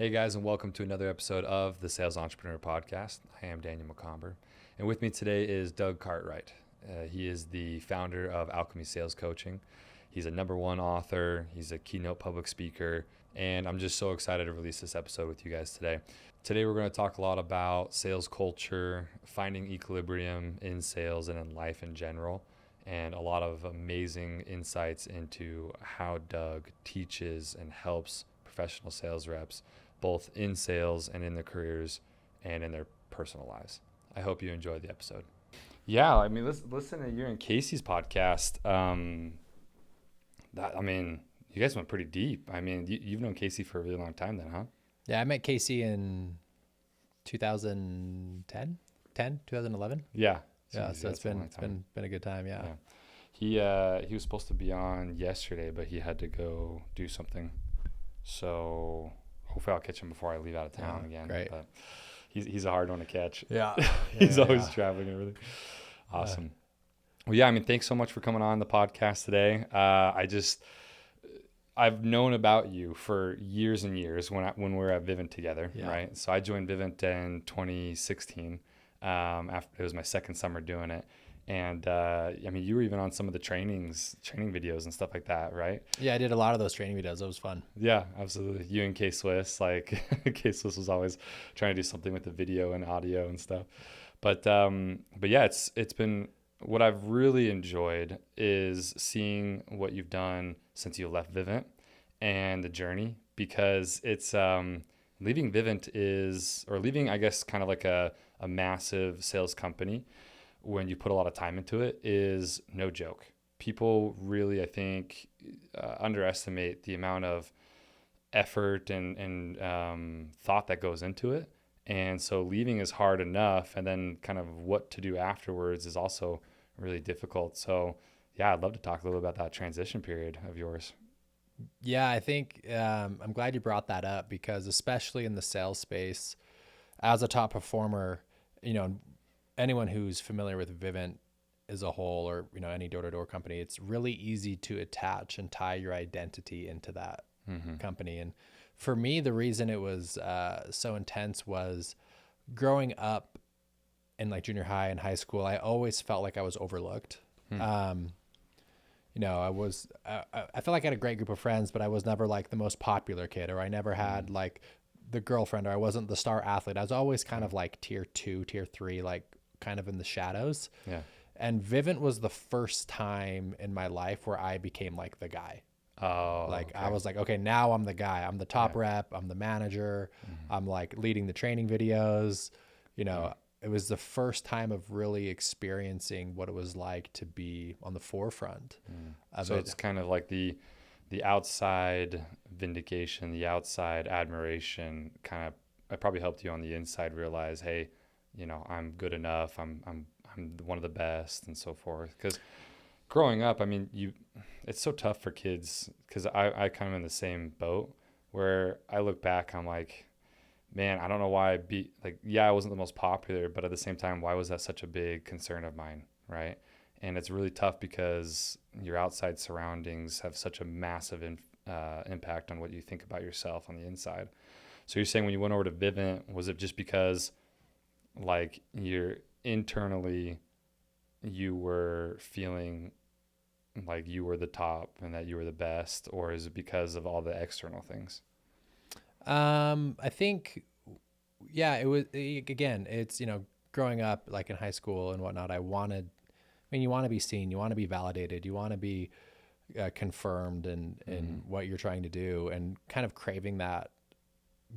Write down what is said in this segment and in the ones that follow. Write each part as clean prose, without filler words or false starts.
Hey guys, and welcome to another episode of the Sales Entrepreneur Podcast. I am Daniel McComber, and with me today is Doug Cartwright. He is the founder of Alchemy Sales Coaching. He's a #1 author, he's a keynote public speaker, and I'm just so excited to release this episode with you guys today. Today we're going to talk a lot about sales culture, finding equilibrium in sales and in life in general, and a lot of amazing insights into how Doug teaches and helps professional sales reps both in sales and in their careers and in their personal lives. I hope you enjoyed the episode. Yeah, I mean, listen to you and Casey's podcast. You guys went pretty deep. I mean, you've known Casey for a really long time then, huh? Yeah, I met Casey in 2011. Yeah. So it's been a good time. Yeah. He was supposed to be on yesterday, but he had to go do something. So hopefully I'll catch him before I leave out of town again. Great. But he's a hard one to catch. Yeah. He's always traveling and everything. Awesome. Well, yeah, I mean, thanks so much for coming on the podcast today. I've known about you for years and years when we were at Vivint together, right? So I joined Vivint in 2016. After it was my second summer doing it. And you were even on some of the training videos and stuff like that, right? Yeah, I did a lot of those training videos. It was fun. Yeah, absolutely. You and K-Swiss, K-Swiss was always trying to do something with the video and audio and stuff. But yeah, it's been, what I've really enjoyed is seeing what you've done since you left Vivint and the journey, because it's leaving Vivint leaving, I guess, kind of like a massive sales company when you put a lot of time into it is no joke. People really, I think, underestimate the amount of effort and thought that goes into it. And so leaving is hard enough, and then kind of what to do afterwards is also really difficult. So yeah, I'd love to talk a little about that transition period of yours. Yeah, I think I'm glad you brought that up, because especially in the sales space, as a top performer, anyone who's familiar with Vivint as a whole, or any door-to-door company, it's really easy to attach and tie your identity into that company. And for me, the reason it was so intense was growing up in junior high and high school, I always felt like I was overlooked. I felt like I had a great group of friends, but I was never the most popular kid, or I never had the girlfriend, or I wasn't the star athlete. I was always kind of tier 2, tier 3, kind of in the shadows. Yeah. And Vivint was the first time in my life where I became the guy. Oh, okay. I was okay, now I'm the guy. I'm the top rep. I'm the manager. I'm leading the training videos. It was the first time of really experiencing what it was like to be on the forefront of so it's kind of the outside vindication, the outside admiration it probably helped you on the inside realize, hey, I'm good enough. I'm one of the best, and so forth. Because growing up, it's so tough for kids, because I kind of in the same boat where I look back, I'm like, man, I don't know why I wasn't the most popular, but at the same time, why was that such a big concern of mine, right? And it's really tough because your outside surroundings have such a massive impact on what you think about yourself on the inside. So you're saying when you went over to Vivint, was it just because you're internally, you were feeling like you were the top and that you were the best, or is it because of all the external things? I think, it was, again, it's, growing up in high school and whatnot, you want to be seen, you want to be validated, you want to be confirmed in what you're trying to do, and kind of craving that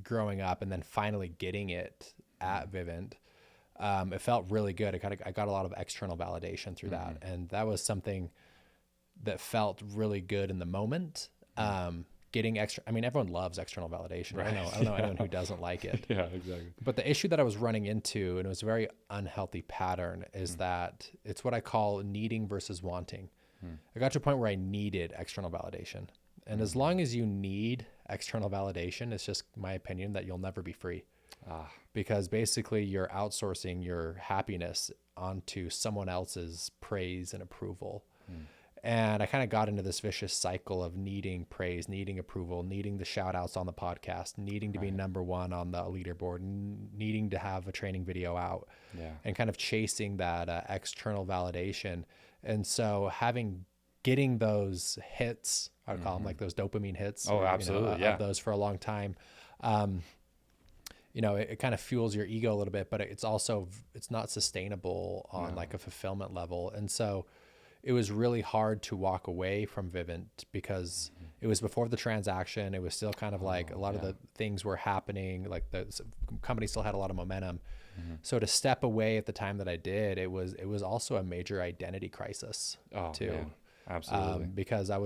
growing up, and then finally getting it at Vivint. It felt really good. I got a lot of external validation through that. And that was something that felt really good in the moment. Getting everyone loves external validation. Right. I don't know anyone who doesn't like it. Yeah, exactly. But the issue that I was running into, and it was a very unhealthy pattern, is that it's what I call needing versus wanting. I got to a point where I needed external validation. And as long as you need external validation, it's just my opinion that you'll never be free. Because basically you're outsourcing your happiness onto someone else's praise and approval. And I kind of got into this vicious cycle of needing praise, needing approval, needing the shout outs on the podcast, needing to be Right. number one on the leaderboard, needing to have a training video out, Yeah. and kind of chasing that external validation. And so getting those hits, I call them like those dopamine hits, Oh, or, absolutely. of Yeah. those for a long time. It kind of fuels your ego a little bit, but it's not sustainable on No. like a fulfillment level. And so it was really hard to walk away from Vivint because it was before the transaction. It was still kind of like a lot of the things were happening, like the company still had a lot of momentum. So to step away at the time that I did, it was also a major identity crisis Oh, too. man. Absolutely. Because I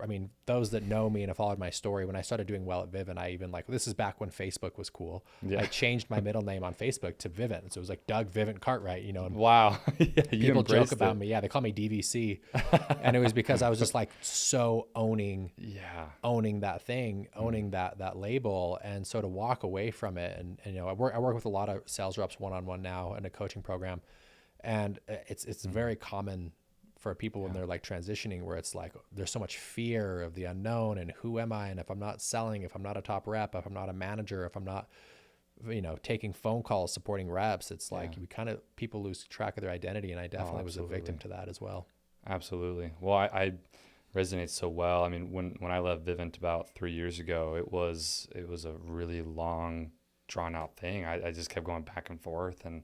mean, those that know me and have followed my story, when I started doing well at Vivint, I even this is back when Facebook was cool. Yeah. I changed my middle name on Facebook to Vivint. So it was like Doug Vivint Cartwright, and Wow. Yeah, you people joke embraced about it. me. Yeah, they call me DVC. And it was because I was just like so owning Yeah. that thing, owning that label. And so to walk away from it, and I work with a lot of sales reps one-on-one now in a coaching program. And it's very common for people when they're like transitioning, where it's like there's so much fear of the unknown and who am I, and if I'm not selling, if I'm not a top rep, if I'm not a manager, if I'm not taking phone calls, supporting reps, it's like people lose track of their identity. And I definitely was a victim to that as well. Absolutely. Well, I resonate so well. I mean, when I left Vivint about 3 years ago, it was a really long, drawn out thing. I just kept going back and forth, and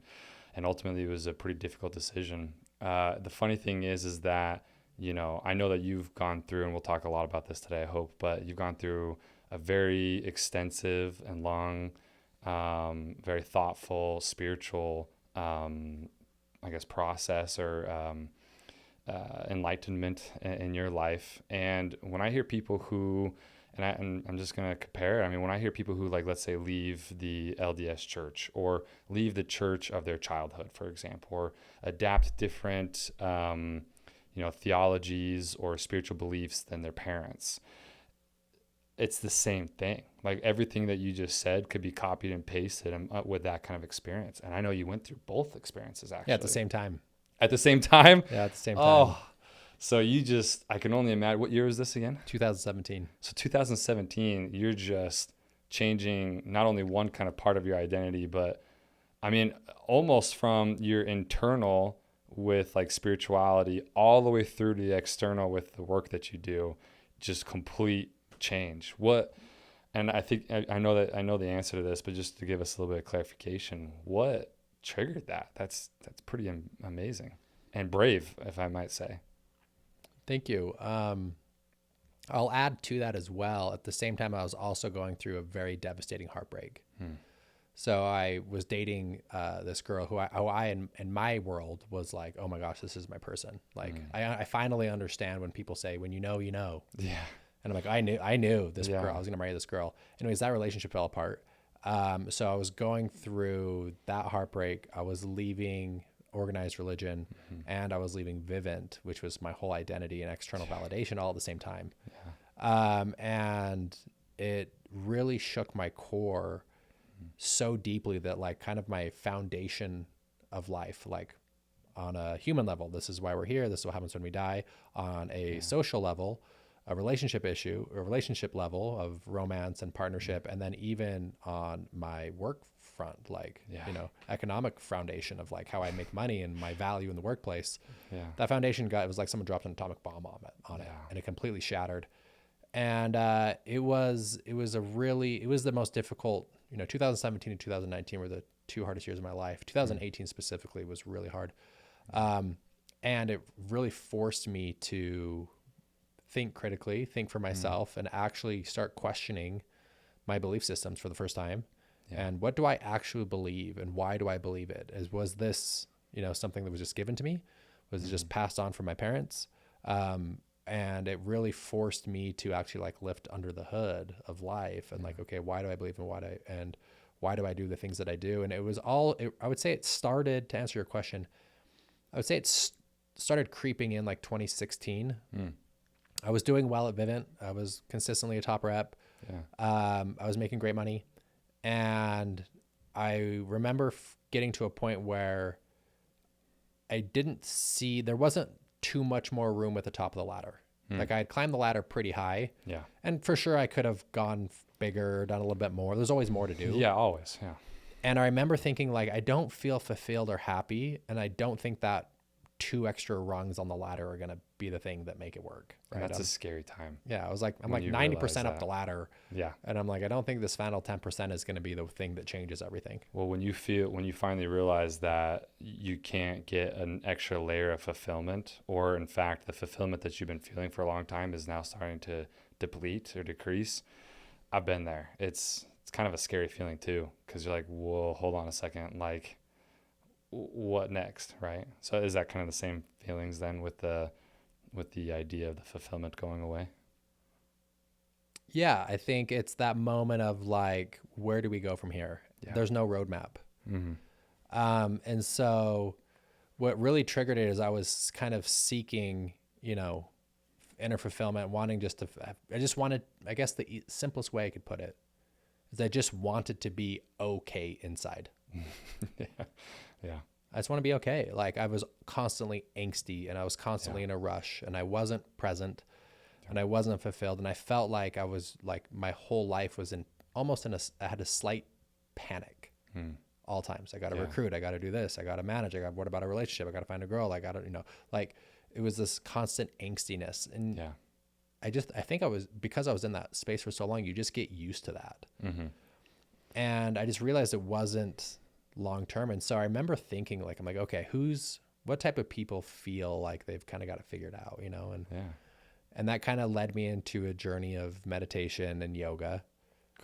ultimately it was a pretty difficult decision. The funny thing is that, I know that you've gone through, and we'll talk a lot about this today, I hope, but you've gone through a very extensive and long, very thoughtful, spiritual, I guess, process or enlightenment in your life. And when I hear people who, and I'm just going to compare it. I mean, when I hear people who, like, let's say, leave the LDS church or leave the church of their childhood, for example, or adapt different, theologies or spiritual beliefs than their parents, it's the same thing. Like, everything that you just said could be copied and pasted with that kind of experience. And I know you went through both experiences, actually. Yeah, at the same time. At the same time? Yeah, at the same time. Oh, so I can only imagine. What year was this again? 2017. So 2017, you're just changing not only one kind of part of your identity, but I mean, almost from your internal with like spirituality all the way through to the external with the work that you do, just complete change. And I think I know the answer to this, but just to give us a little bit of clarification, what triggered that? That's pretty amazing and brave, if I might say. Thank you. I'll add to that as well. At the same time, I was also going through a very devastating heartbreak. So I was dating this girl who I in my world was like, oh my gosh, this is my person. Like, I finally understand when people say, when you know, you know. Yeah. And I'm like, I knew this girl. I was going to marry this girl. Anyways, that relationship fell apart. So I was going through that heartbreak. I was leaving organized religion, and I was leaving Vivint, which was my whole identity and external validation, all at the same time. And it really shook my core so deeply that, like, kind of my foundation of life, like on a human level, this is why we're here, this is what happens when we die. On a social level, a relationship level of romance and partnership, and then even on my work front, like, economic foundation of like how I make money and my value in the workplace. That foundation it was like someone dropped an atomic bomb on it, and it completely shattered. And it was the most difficult, 2017 and 2019 were the two hardest years of my life. 2018 specifically was really hard. And it really forced me to think critically, think for myself, and actually start questioning my belief systems for the first time. And what do I actually believe, and why do I believe it? Was this, something that was just given to me? Was it just passed on from my parents? And it really forced me to actually like lift under the hood of life and like, okay, why do I believe, and why do I do the things that I do? And it was I would say it started, to answer your question, I would say it started creeping in like 2016. I was doing well at Vivint. I was consistently a top rep. I was making great money. And I remember getting to a point where I didn't see, there wasn't too much more room at the top of the ladder. Like I had climbed the ladder pretty high. Yeah. And for sure I could have gone bigger, done a little bit more. There's always more to do. Yeah, always. Yeah. And I remember thinking like, I don't feel fulfilled or happy. And I don't think that 2 extra rungs on the ladder are going to be the thing that make it work. Right. Right. That's a scary time. Yeah. I was like, I'm when like you 90% realize up the that. ladder. Yeah. And I'm like, I don't think this final 10% is going to be the thing that changes everything. Well, when you finally realize that you can't get an extra layer of fulfillment, or in fact, the fulfillment that you've been feeling for a long time is now starting to deplete or decrease. I've been there. It's kind of a scary feeling too, because you're like, whoa, hold on a second. Like, what next? Right. So is that kind of the same feelings then with the idea of the fulfillment going away? Yeah. I think it's that moment of like, where do we go from here? Yeah. There's no roadmap. Mm-hmm. And so what really triggered it is I was kind of seeking, inner fulfillment, wanting I just wanted, I guess the simplest way I could put it is I just wanted to be okay inside. Yeah. Yeah. I just want to be okay. Like I was constantly angsty and I was constantly in a rush and I wasn't present and I wasn't fulfilled. And I felt like I was like, my whole life was I had a slight panic all times. I got to recruit. I got to do this. I got to manage. What about a relationship? I got to find a girl. I got to, like it was this constant angstiness. And I think because I was in that space for so long, you just get used to that. Mm-hmm. And I just realized it wasn't long-term. And so I remember thinking like, I'm like, okay, what type of people feel like they've kind of got it figured out, and that kind of led me into a journey of meditation and yoga.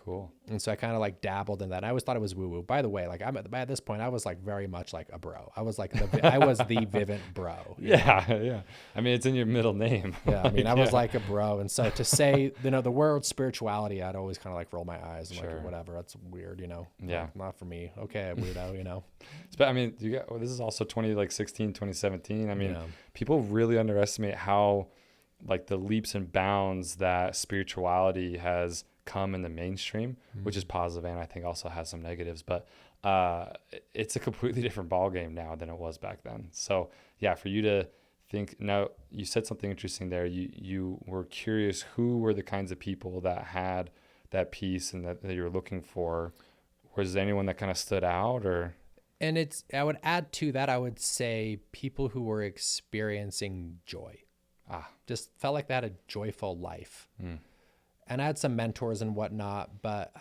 Cool. And so I kind of like dabbled in that. I always thought it was woo woo. By the way, like by this point, I was like very much like a bro. I was like I was the Vivint bro. Yeah, yeah. I mean, it's in your middle name. Yeah, I mean, I was like a bro. And so to say, the word spirituality, I'd always kind of like roll my eyes and like, whatever, that's weird, Yeah. Like, not for me. Okay, weirdo, But I mean, this is also 2016, 2017. I mean, people really underestimate how like the leaps and bounds that spirituality has come in the mainstream, which is positive and I think also has some negatives, but it's a completely different ball game now than it was back then. So yeah, for you to think, now you said something interesting there. You were curious who were the kinds of people that had that peace and that you're looking for. Was there anyone that kind of stood out, or? And I would add to that, I would say people who were experiencing joy. Just felt like they had a joyful life. And I had some mentors and whatnot, but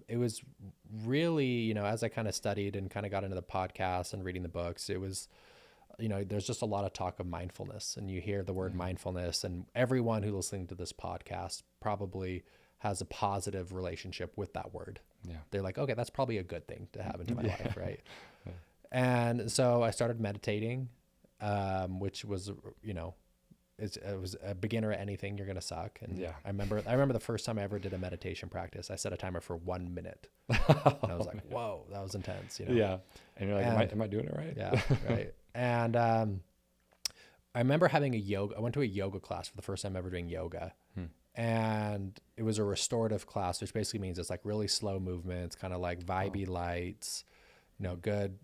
it was really, as I kind of studied and kind of got into the podcast and reading the books, it was, there's just a lot of talk of mindfulness, and you hear the word mindfulness, and everyone who's listening to this podcast probably has a positive relationship with that word. Yeah. They're like, okay, that's probably a good thing to have into my life, right? Yeah. And so I started meditating, which was, it was a beginner at anything, you're going to suck. And I remember the first time I ever did a meditation practice, I set a timer for 1 minute. And I was like, whoa, that was intense. Yeah. And you're like, am I doing it right? Yeah. Right. And, I remember I went to a yoga class for the first time ever doing yoga. And it was a restorative class, which basically means it's like really slow movements, kind of like vibey lights, good,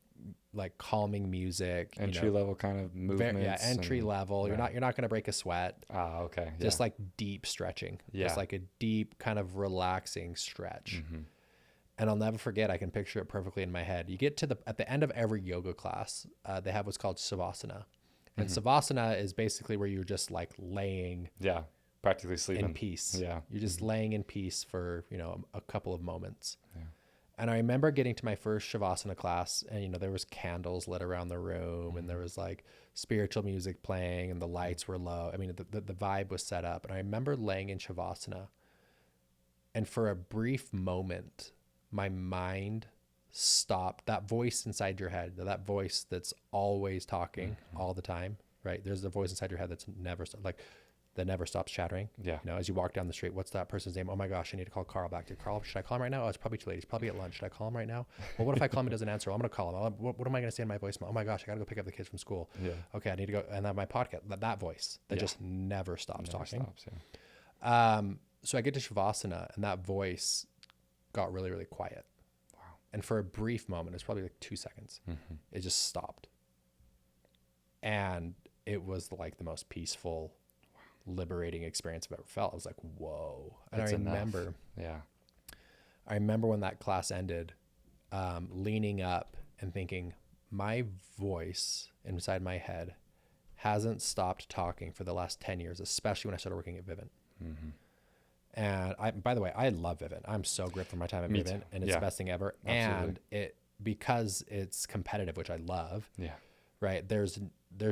like calming music, entry level kind of movements. Entry level. You're not going to break a sweat. Okay. Just like deep stretching. Just like a deep kind of relaxing stretch. And I'll never forget, I can picture it perfectly in my head. You get at the end of every yoga class, they have what's called savasana. And savasana is basically where you're just like laying. Yeah. Practically sleeping. In peace. Yeah. You're just laying in peace for, a couple of moments. Yeah. And I remember getting to my first Shavasana class, and, there was candles lit around the room, and there was like spiritual music playing, and the lights were low. I mean, the vibe was set up. And I remember laying in Shavasana, and for a brief moment, my mind stopped. That voice inside your head, that voice that's always talking all the time, right? There's the voice inside your head that's that never stops chattering. Yeah. As you walk down the street, what's that person's name? Oh my gosh, I need to call Carl back. Should I call him right now? Oh, it's probably too late. He's probably at lunch. Should I call him right now? Well, what if I call him and he doesn't answer? Well, I'm going to call him. What am I going to say in my voicemail? Oh my gosh, I got to go pick up the kids from school. Yeah. Okay, I need to go. And then my podcast, that voice that just never stops talking. So I get to Shavasana, and that voice got really, really quiet. Wow. And for a brief moment, it's probably like 2 seconds, it just stopped. And it was like the most peaceful, liberating experience I've ever felt. I was like, whoa. And That's I enough. remember, Yeah. I remember when that class ended, leaning up and thinking, my voice inside my head hasn't stopped talking for the last 10 years, especially when I started working at Vivint. Mm-hmm. And by the way, I love Vivint. I'm so grateful for my time at Me Vivint, too. and it's Yeah. the best thing ever. Absolutely. And because it's competitive, which I love, Yeah. right? There's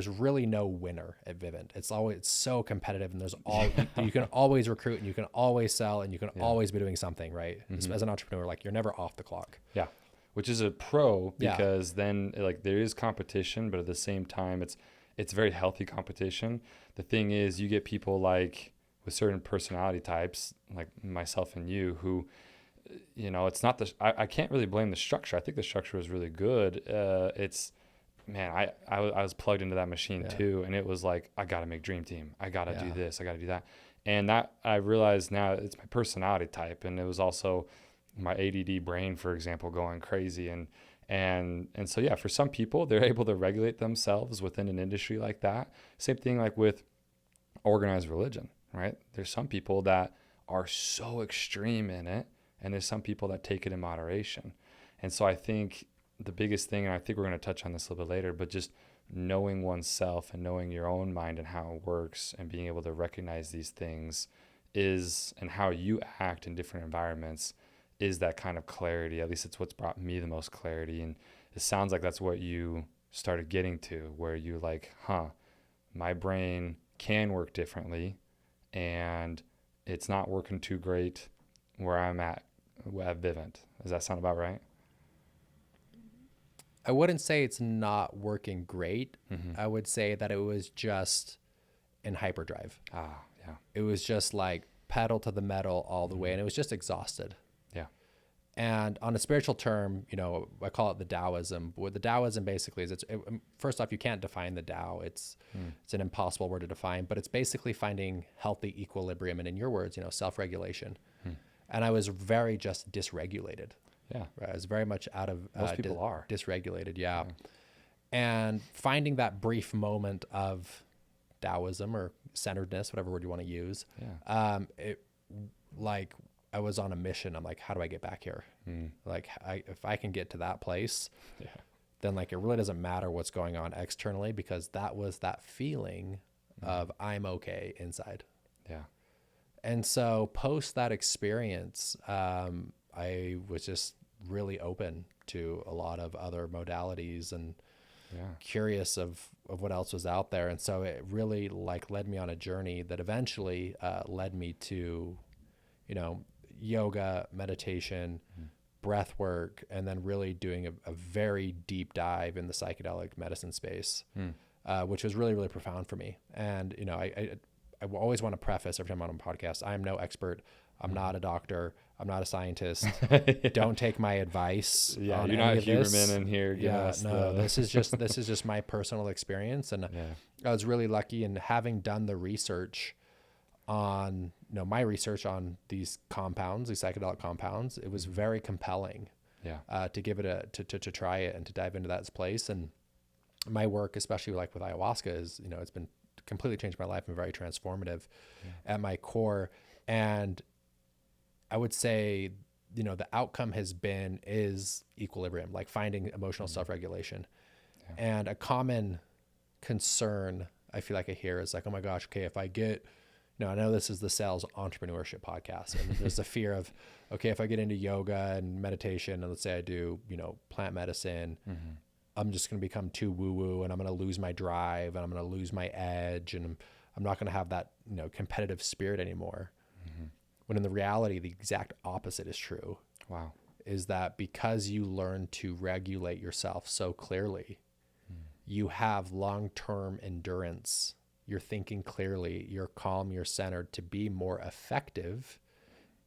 really no winner at Vivint. It's so competitive, and you can always recruit, and you can always sell, and you can always be doing something, right? Mm-hmm. As an entrepreneur, like you're never off the clock. Yeah. Which is a pro Yeah. because then like there is competition, but at the same time it's very healthy competition. The thing is you get people like with certain personality types, like myself and you, who it's not I can't really blame the structure. I think the structure was really good. It's man, I was plugged into that machine too, and it was like I got to make dream team. I got to do this. I got to do that. And that I realized now it's my personality type, and it was also my ADD brain, for example, going crazy. And so yeah, for some people they're able to regulate themselves within an industry like that. Same thing like with organized religion, right? There's some people that are so extreme in it, and there's some people that take it in moderation. And so I think the biggest thing, and I think we're going to touch on this a little bit later, but just knowing oneself and knowing your own mind and how it works and being able to recognize these things and how you act in different environments is that kind of clarity. At least it's what's brought me the most clarity. And it sounds like that's what you started getting to, where you're like, my brain can work differently, and it's not working too great where I'm at Vivint. Does that sound about right? I wouldn't say it's not working great. Mm-hmm. I would say that it was just in hyperdrive. Yeah. It was just like pedal to the metal all the way, and it was just exhausted. Yeah. And on a spiritual term, I call it the Taoism. What the Taoism basically is, first off, you can't define the Tao. It's an impossible word to define, but it's basically finding healthy equilibrium. And in your words, self-regulation. And I was very just dysregulated. Yeah. Right? I was very much out of Most people are dysregulated. Yeah. And finding that brief moment of Taoism or centeredness, whatever word you want to use. Yeah. I was on a mission. I'm like, how do I get back here? Like, if I can get to that place, then like, it really doesn't matter what's going on externally, because that was that feeling of I'm okay inside. Yeah. And so post that experience, I was just really open to a lot of other modalities and curious of what else was out there. And so it really like led me on a journey that eventually led me to, yoga, meditation, breath work, and then really doing a very deep dive in the psychedelic medicine space, which was really, really profound for me. And, I always want to preface every time I'm on a podcast, I am no expert. I'm not a doctor. I'm not a scientist. Don't take my advice. Yeah, on you're any not of this. Huberman in here. This is just my personal experience. And I was really lucky in having done the research on, my research on these compounds, these psychedelic compounds. It was very compelling to give it to try it and to dive into that place. And my work, especially like with ayahuasca, is, it's been completely changed my life and very transformative at my core. And I would say, the outcome is equilibrium, like finding emotional self-regulation. And a common concern I feel like I hear is like, oh my gosh, okay, if I get, I know this is the sales entrepreneurship podcast, and there's a fear of, okay, if I get into yoga and meditation, and let's say I do, plant medicine, I'm just going to become too woo-woo, and I'm going to lose my drive, and I'm going to lose my edge, and I'm not going to have that, competitive spirit anymore. When in the reality, the exact opposite is true. Wow. Is that because you learn to regulate yourself so clearly, you have long-term endurance, you're thinking clearly, you're calm, you're centered to be more effective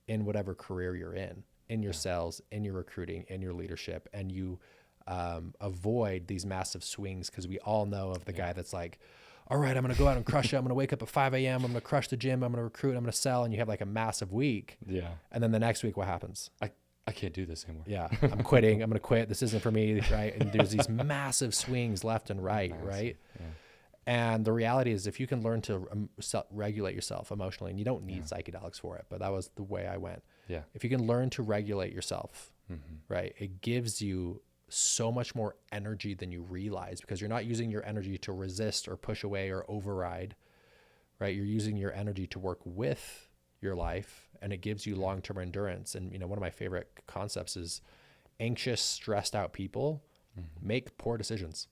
in whatever career you're in your sales, in your recruiting, in your leadership, and you avoid these massive swings, because we all know of the guy that's like, all right, I'm going to go out and crush it. I'm going to wake up at 5 a.m. I'm going to crush the gym. I'm going to recruit. I'm going to sell. And you have like a massive week. Yeah. And then the next week, what happens? I can't do this anymore. Yeah. I'm quitting. I'm going to quit. This isn't for me. Right. And there's these massive swings left and right. Right. Yeah. And the reality is, if you can learn to regulate yourself emotionally, and you don't need Yeah. psychedelics for it, but that was the way I went. Yeah. If you can learn to regulate yourself, Mm-hmm. right, it gives you so much more energy than you realize, because you're not using your energy to resist or push away or override, right? You're using your energy to work with your life, and it gives you long-term endurance. And, one of my favorite concepts is anxious, stressed out people make poor decisions.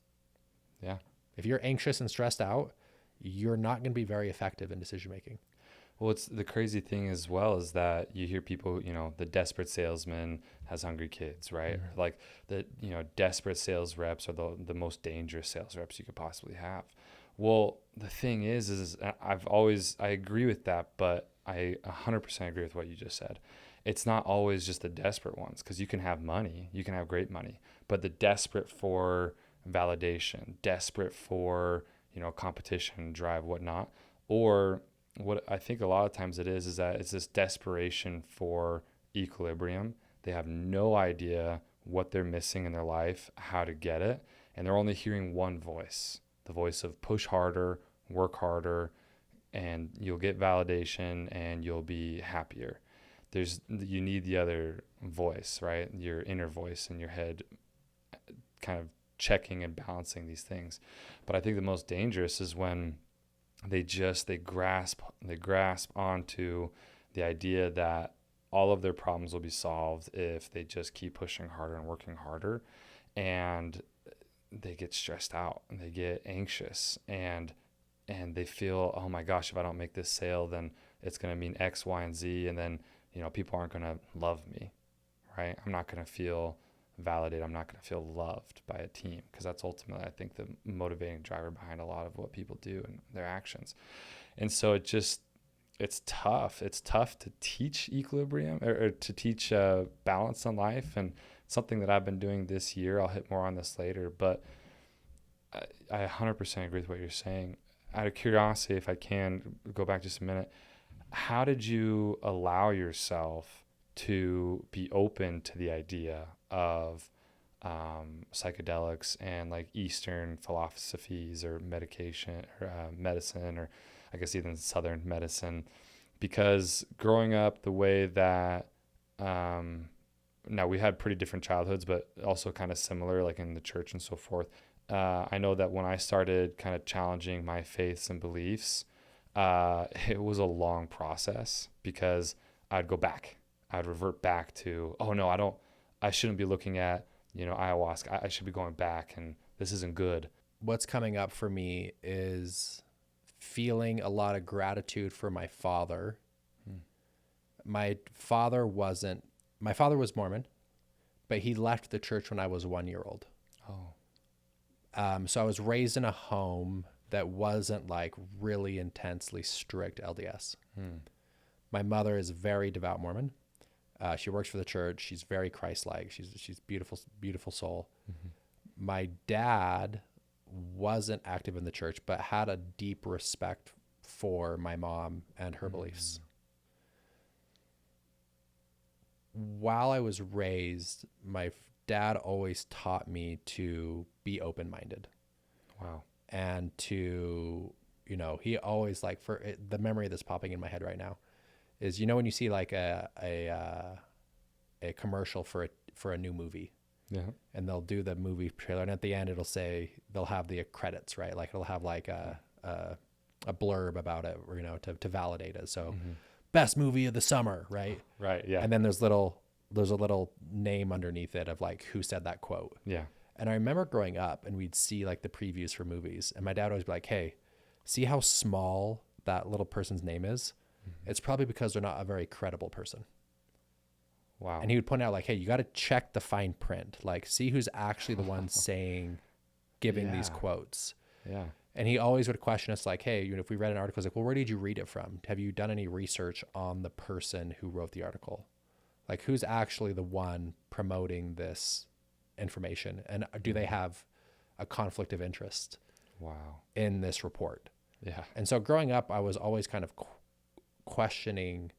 Yeah. If you're anxious and stressed out, you're not going to be very effective in decision making. Well, it's the crazy thing as well is that you hear people, the desperate salesman has hungry kids, right? Or like the, desperate sales reps are the most dangerous sales reps you could possibly have. Well, the thing is I agree with that, but I 100% agree with what you just said. It's not always just the desperate ones, because you can have money, you can have great money, but the desperate for validation, desperate for, competition, drive, whatnot, or what I think a lot of times it is that it's this desperation for equilibrium. They have no idea what they're missing in their life, how to get it, and they're only hearing one voice, the voice of push harder, work harder, and you'll get validation and you'll be happier. You need the other voice, right? Your inner voice in your head, kind of checking and balancing these things. But I think the most dangerous is when they grasp onto the idea that all of their problems will be solved if they just keep pushing harder and working harder, and they get stressed out and they get anxious, and they feel, oh my gosh, if I don't make this sale, then it's going to mean X, Y, and Z, and then people aren't going to love me, right? I'm not going to feel validated. I'm not going to feel loved by a team, because that's ultimately, I think, the motivating driver behind a lot of what people do and their actions. And so it's tough. It's tough to teach equilibrium, or to teach balance in life. And something that I've been doing this year, I'll hit more on this later, but I 100% agree with what you're saying. Out of curiosity, if I can go back just a minute, how did you allow yourself to be open to the idea of psychedelics and like Eastern philosophies or medication or medicine, or I guess even Southern medicine? Because growing up the way that, now we had pretty different childhoods, but also kind of similar, like in the church and so forth. I know that when I started kind of challenging my faiths and beliefs, it was a long process, because I'd revert back to, oh no, I shouldn't be looking at, ayahuasca. I should be going back, and this isn't good. What's coming up for me is feeling a lot of gratitude for my father. My father was Mormon, but he left the church when I was 1 year old. Oh. So I was raised in a home that wasn't like really intensely strict LDS. My mother is a very devout Mormon. She works for the church. She's very Christ-like. She's beautiful, beautiful soul. My dad wasn't active in the church, but had a deep respect for my mom and her beliefs. While I was raised, my dad always taught me to be open-minded. Wow. And to, he always, like, for the memory that's popping in my head right now is, when you see like a commercial for a new movie, Yeah. and they'll do the movie trailer, and at the end it'll say, they'll have the credits, right? Like it'll have like a blurb about it, or, to validate it. So best movie of the summer, right? Right. Yeah. And then there's a little name underneath it of like who said that quote. Yeah. And I remember growing up, and we'd see like the previews for movies, and my dad would always be like, hey, see how small that little person's name is? It's probably because they're not a very credible person. Wow. And he would point out like, hey, you got to check the fine print, like see who's actually the one giving these quotes. Yeah. And he always would question us like, hey, if we read an article, it's like, well, where did you read it from? Have you done any research on the person who wrote the article? Like, who's actually the one promoting this information? And do they have a conflict of interest in this report? Yeah. And so growing up, I was always kind of questioning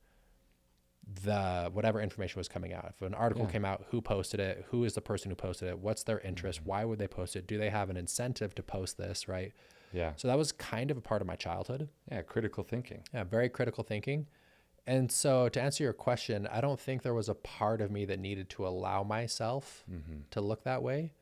whatever information was coming out. If an article came out, who posted it? Who is the person who posted it? What's their interest? Why would they post it? Do they have an incentive to post this, right? Yeah. So that was kind of a part of my childhood. Yeah. Critical thinking. Yeah, very critical thinking. And so to answer your question, I don't think there was a part of me that needed to allow myself to look that way,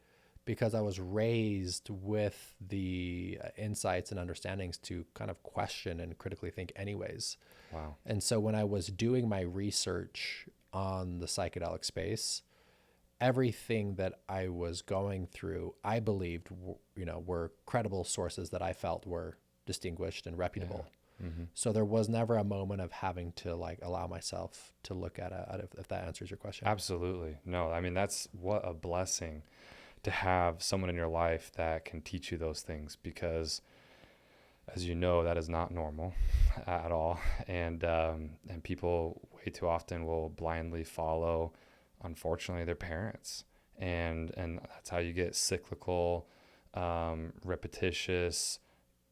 because I was raised with the insights and understandings to kind of question and critically think anyways. Wow. And so when I was doing my research on the psychedelic space, everything that I was going through, I believed, were credible sources that I felt were distinguished and reputable. So there was never a moment of having to like allow myself to look at it, if that answers your question. Absolutely. No, I mean, that's what a blessing to have someone in your life that can teach you those things, because as you know, that is not normal at all. And people way too often will blindly follow, unfortunately, their parents. And that's how you get cyclical, repetitious,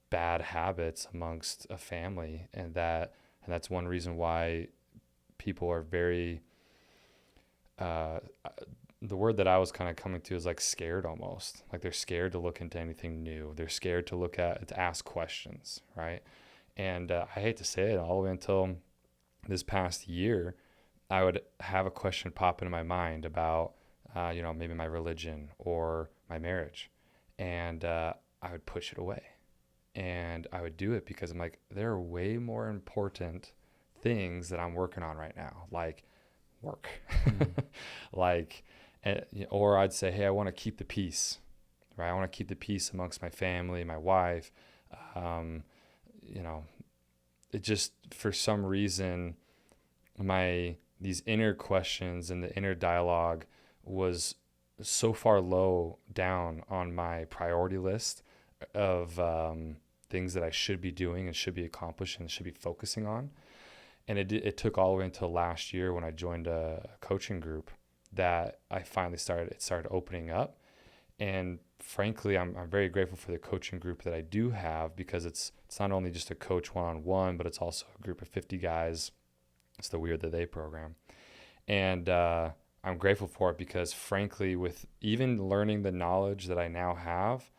bad habits amongst a family. And that's one reason why people are very, uh, the word that I was kind of coming to is like scared almost. Like they're scared to look into anything new. They're scared to ask questions, right? And I hate to say it, all the way until this past year, I would have a question pop into my mind about, maybe my religion or my marriage. And I would push it away. And I would do it because I'm like, there are way more important things that I'm working on right now, like work. like, or I'd say, hey, I want to keep the peace, right? I want to keep the peace amongst my family, my wife. It just, for some reason, these inner questions and the inner dialogue was so far low down on my priority list of things that I should be doing and should be accomplishing and should be focusing on. And it took all the way until last year when I joined a coaching group that I finally started opening up. And frankly, I'm very grateful for the coaching group that I do have, because it's not only just a coach one-on-one, but it's also a group of 50 guys. It's the Weird That They program. And I'm grateful for it because frankly, with even learning the knowledge that I now have,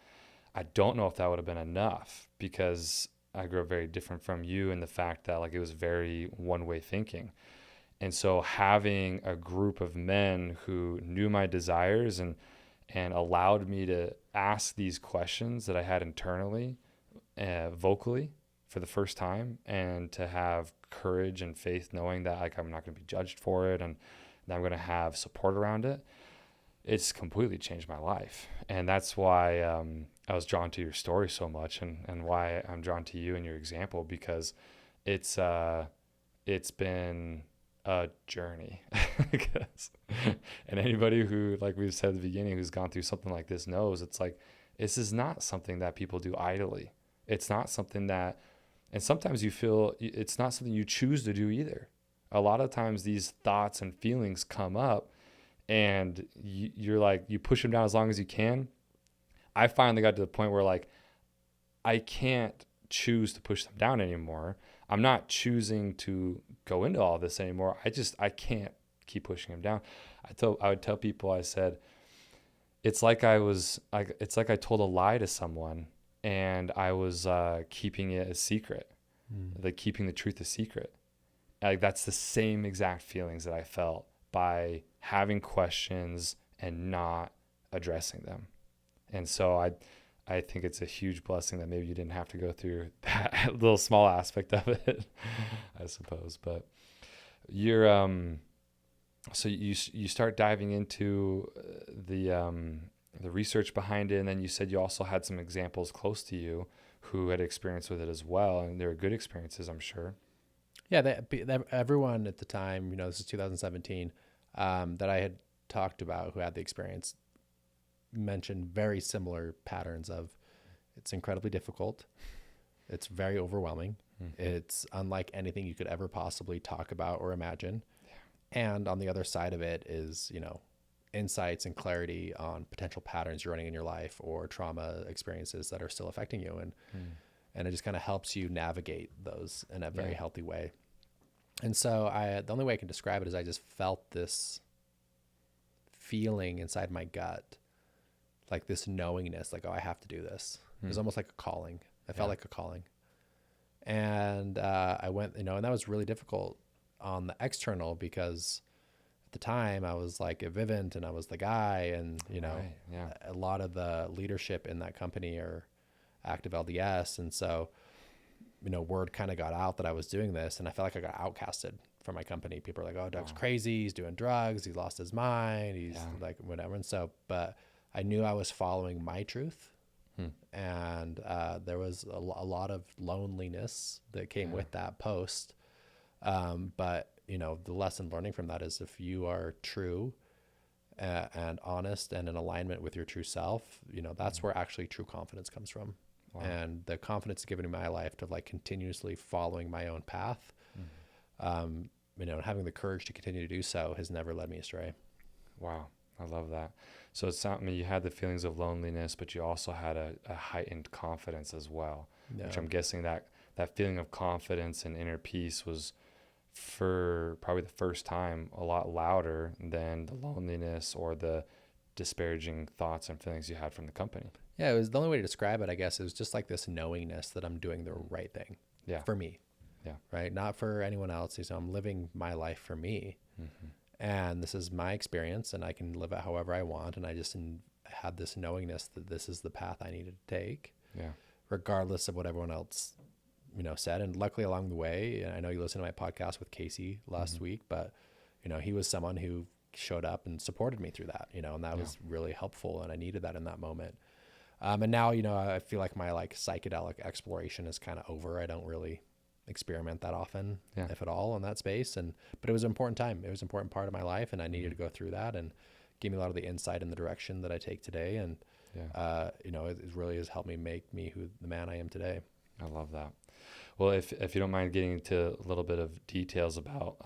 I don't know if that would have been enough, because I grew up very different from you in the fact that like it was very one-way thinking. And so having a group of men who knew my desires and allowed me to ask these questions that I had internally, vocally for the first time, and to have courage and faith knowing that like I'm not going to be judged for it and that I'm going to have support around it, it's completely changed my life. And that's why I was drawn to your story so much, and why I'm drawn to you and your example, because it's been a journey. And anybody who, like we've said at the beginning, who's gone through something like this knows it's like, this is not something that people do idly. It's not something that, and sometimes you feel it's not something you choose to do either. A lot of times these thoughts and feelings come up and you're like, you push them down as long as you can. I finally got to the point where like, I can't choose to push them down anymore. I'm not choosing to go into all this anymore. I can't keep pushing them down. I would tell people, I said, it's like I told a lie to someone and I was keeping it a secret, like keeping the truth a secret. Like that's the same exact feelings that I felt by having questions and not addressing them. And so I think it's a huge blessing that maybe you didn't have to go through that little small aspect of it, I suppose. But you're so you start diving into the research behind it, and then you said you also had some examples close to you who had experience with it as well, and they were good experiences, I'm sure. Yeah, everyone at the time, this is 2017, that I had talked about who had the experience mentioned very similar patterns of, it's incredibly difficult. It's very overwhelming. Mm-hmm. It's unlike anything you could ever possibly talk about or imagine. Yeah. And on the other side of it is, insights and clarity on potential patterns you're running in your life or trauma experiences that are still affecting you. And it just kind of helps you navigate those in a very healthy way. And so the only way I can describe it is I just felt this feeling inside my gut, like this knowingness, like, oh, I have to do this. It was Hmm. almost like a calling. I felt Yeah. like a calling. And I went, and that was really difficult on the external because at the time I was like a Vivint and I was the guy, and Right. Yeah. a lot of the leadership in that company are active LDS, and so word kind of got out that I was doing this, and I felt like I got outcasted from my company. People are like, "Oh, Doug's Wow. crazy. He's doing drugs. He lost his mind. He's Yeah. like whatever." And so, but I knew I was following my truth, Hmm. and there was a lot of loneliness that came Yeah. with that post. But the lesson learning from that is if you are true and honest and in alignment with your true self, that's where actually true confidence comes from. Wow. And the confidence given in my life to like continuously following my own path, and having the courage to continue to do so has never led me astray. Wow. I love that. So it's not, I mean, you had the feelings of loneliness, but you also had a heightened confidence as well, which Yeah. I'm guessing that feeling of confidence and inner peace was for probably the first time a lot louder than the loneliness or the disparaging thoughts and feelings you had from the company. Yeah. It was the only way to describe it, I guess. It was just like this knowingness that I'm doing the right thing Yeah. for me, Yeah. right? Not for anyone else. I'm living my life for me. Hmm. And this is my experience, and I can live it however I want. And I just had this knowingness that this is the path I needed to take, Yeah. regardless of what everyone else, said. And luckily along the way, and I know you listened to my podcast with Casey last week, but, he was someone who showed up and supported me through that, and that was really helpful. And I needed that in that moment. And now, I feel like my like psychedelic exploration is kind of over. I don't really experiment that often, Yeah. if at all, in that space. But it was an important time. It was an important part of my life, and I needed to go through that, and gave me a lot of the insight in the direction that I take today. And, Yeah. it really has helped me make me the man I am today. I love that. Well, if you don't mind getting into a little bit of details about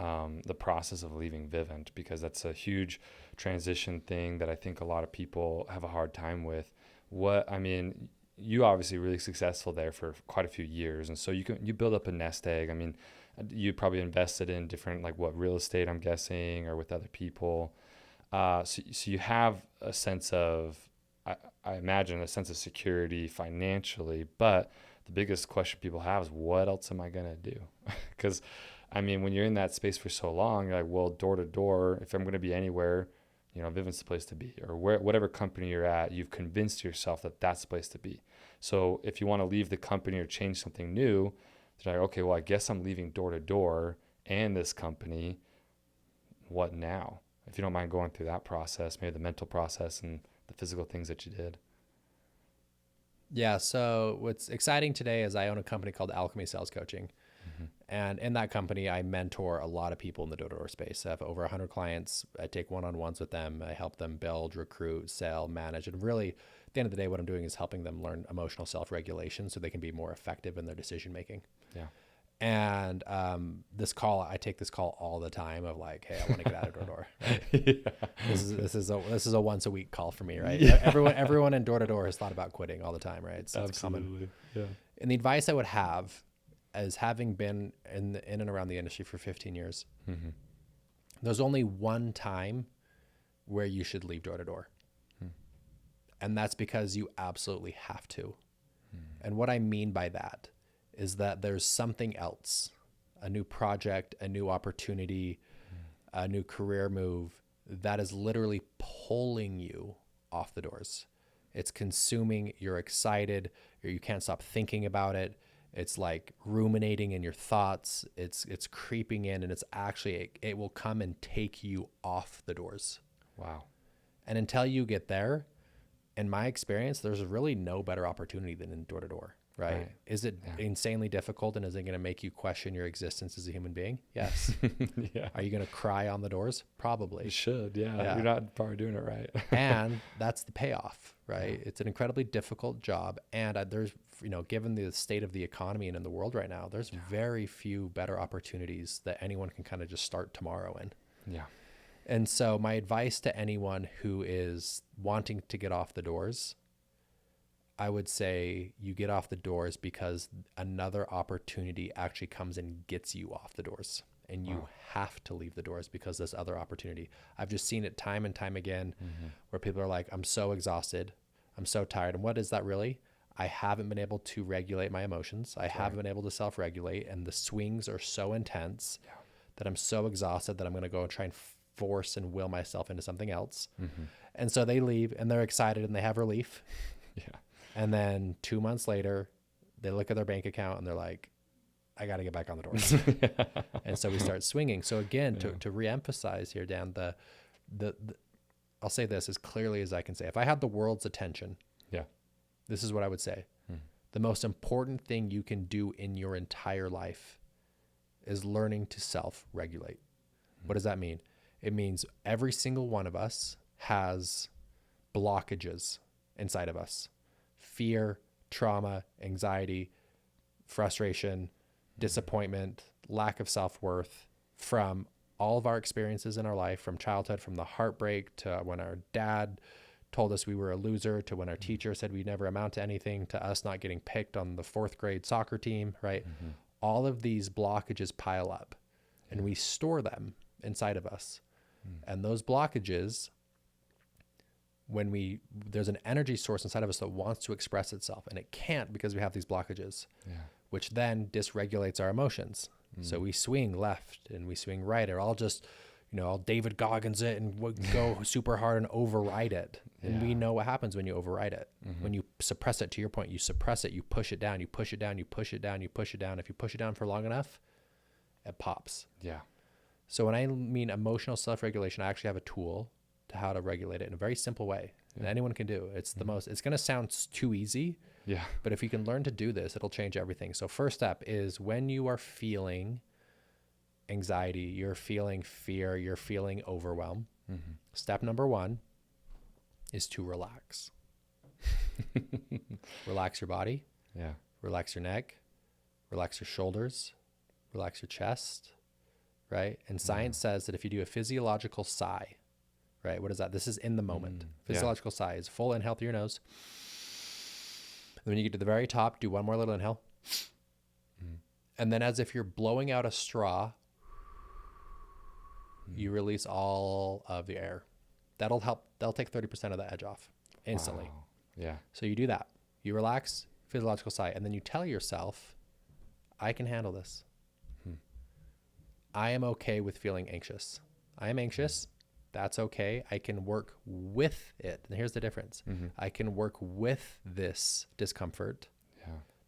the process of leaving Vivint, because that's a huge transition thing that I think a lot of people have a hard time with. I mean, you obviously really successful there for quite a few years, and so you build up a nest egg. I mean, you probably invested in different like what real estate, I'm guessing, or with other people. So you have a sense of, I imagine, a sense of security financially, but the biggest question people have is, what else am I going to do? Because, I mean, when you're in that space for so long, you're like, well, door to door, if I'm going to be anywhere, Vivint's the place to be. Or whatever company you're at, you've convinced yourself that that's the place to be. So if you want to leave the company or change something new, they're like, okay, well, I guess I'm leaving door to door and this company. What now? If you don't mind going through that process, maybe the mental process and the physical things that you did. Yeah. So what's exciting today is I own a company called Alchemy Sales Coaching. Mm-hmm. And in that company, I mentor a lot of people in the door-to-door space. I have over 100 clients. I take one-on-ones with them. I help them build, recruit, sell, manage. And really, at the end of the day, what I'm doing is helping them learn emotional self-regulation so they can be more effective in their decision-making. Yeah. And I take this call all the time of like, hey, I want to get out of door-to-door. Right? Yeah. This is a once a week call for me, right? Yeah. Everyone in door-to-door has thought about quitting all the time, right? It's common. Absolutely. Yeah. And the advice I would have, as having been in and around the industry for 15 years, Mm-hmm. there's only one time where you should leave door to door. And that's because you absolutely have to. And what I mean by that is that there's something else, a new project, a new opportunity, a new career move that is literally pulling you off the doors. It's consuming, you're excited, you can't stop thinking about it. It's like ruminating in your thoughts. It's creeping in, and it's actually, it will come and take you off the doors. Wow. And until you get there, in my experience, there's really no better opportunity than in door to door, right? Is it insanely difficult, and is it going to make you question your existence as a human being? Yes. Yeah. Are you going to cry on the doors? Probably. You should. Yeah. You're not probably doing it right. And that's the payoff, right? It's an incredibly difficult job. And there's, given the state of the economy and in the world right now, there's very few better opportunities that anyone can kind of just start tomorrow in. Yeah. And so my advice to anyone who is wanting to get off the doors, I would say you get off the doors because another opportunity actually comes and gets you off the doors. And you have to leave the doors because this other opportunity. I've just seen it time and time again where people are like, I'm so exhausted. I'm so tired. And what is that really? I haven't been able to regulate my emotions. I haven't been able to self-regulate, and the swings are so intense that I'm so exhausted that I'm going to go and try and force and will myself into something else. And so they leave and they're excited and they have relief. Yeah. And then 2 months later, they look at their bank account and they're like, I got to get back on the doors. And so we start swinging. So again, to reemphasize here, Dan, the I'll say this as clearly as I can say. If I had the world's attention, this is what I would say. The most important thing you can do in your entire life is learning to self-regulate. What does that mean? It means every single one of us has blockages inside of us. Fear, trauma, anxiety, frustration, disappointment, lack of self-worth from all of our experiences in our life, from childhood, from the heartbreak to when our dad told us we were a loser, to when our teacher said we'd never amount to anything, to us not getting picked on the 4th grade soccer team, right? All of these blockages pile up and we store them inside of us. And those blockages, there's an energy source inside of us that wants to express itself and it can't because we have these blockages, which then dysregulates our emotions. So we swing left and we swing right, or I'll just, I'll David Goggins it and go super hard and override it. And we know what happens when you override it. When you suppress it, to your point, you suppress it, you push it down, you push it down, you push it down, you push it down. If you push it down for long enough, it pops. Yeah. So when I mean emotional self-regulation, I actually have a tool to how to regulate it in a very simple way. And anyone can do. It's it's going to sound too easy. Yeah. But if you can learn to do this, it'll change everything. So first step is when you are feeling anxiety, you're feeling fear, you're feeling overwhelm. Step number 1 is to relax. Relax your body. Yeah. Relax your neck. Relax your shoulders. Relax your chest. Right? And science says that if you do a physiological sigh, right? What is that? This is in the moment. Physiological sigh is full inhale through your nose. And when you get to the very top, do one more little inhale. And then as if you're blowing out a straw, you release all of the air. That'll help. That'll take 30% of the edge off instantly. Wow. Yeah. So you do that. You relax, physiological sigh, and then you tell yourself, I can handle this. I am okay with feeling anxious. I am anxious. That's okay. I can work with it. And here's the difference. I can work with this discomfort,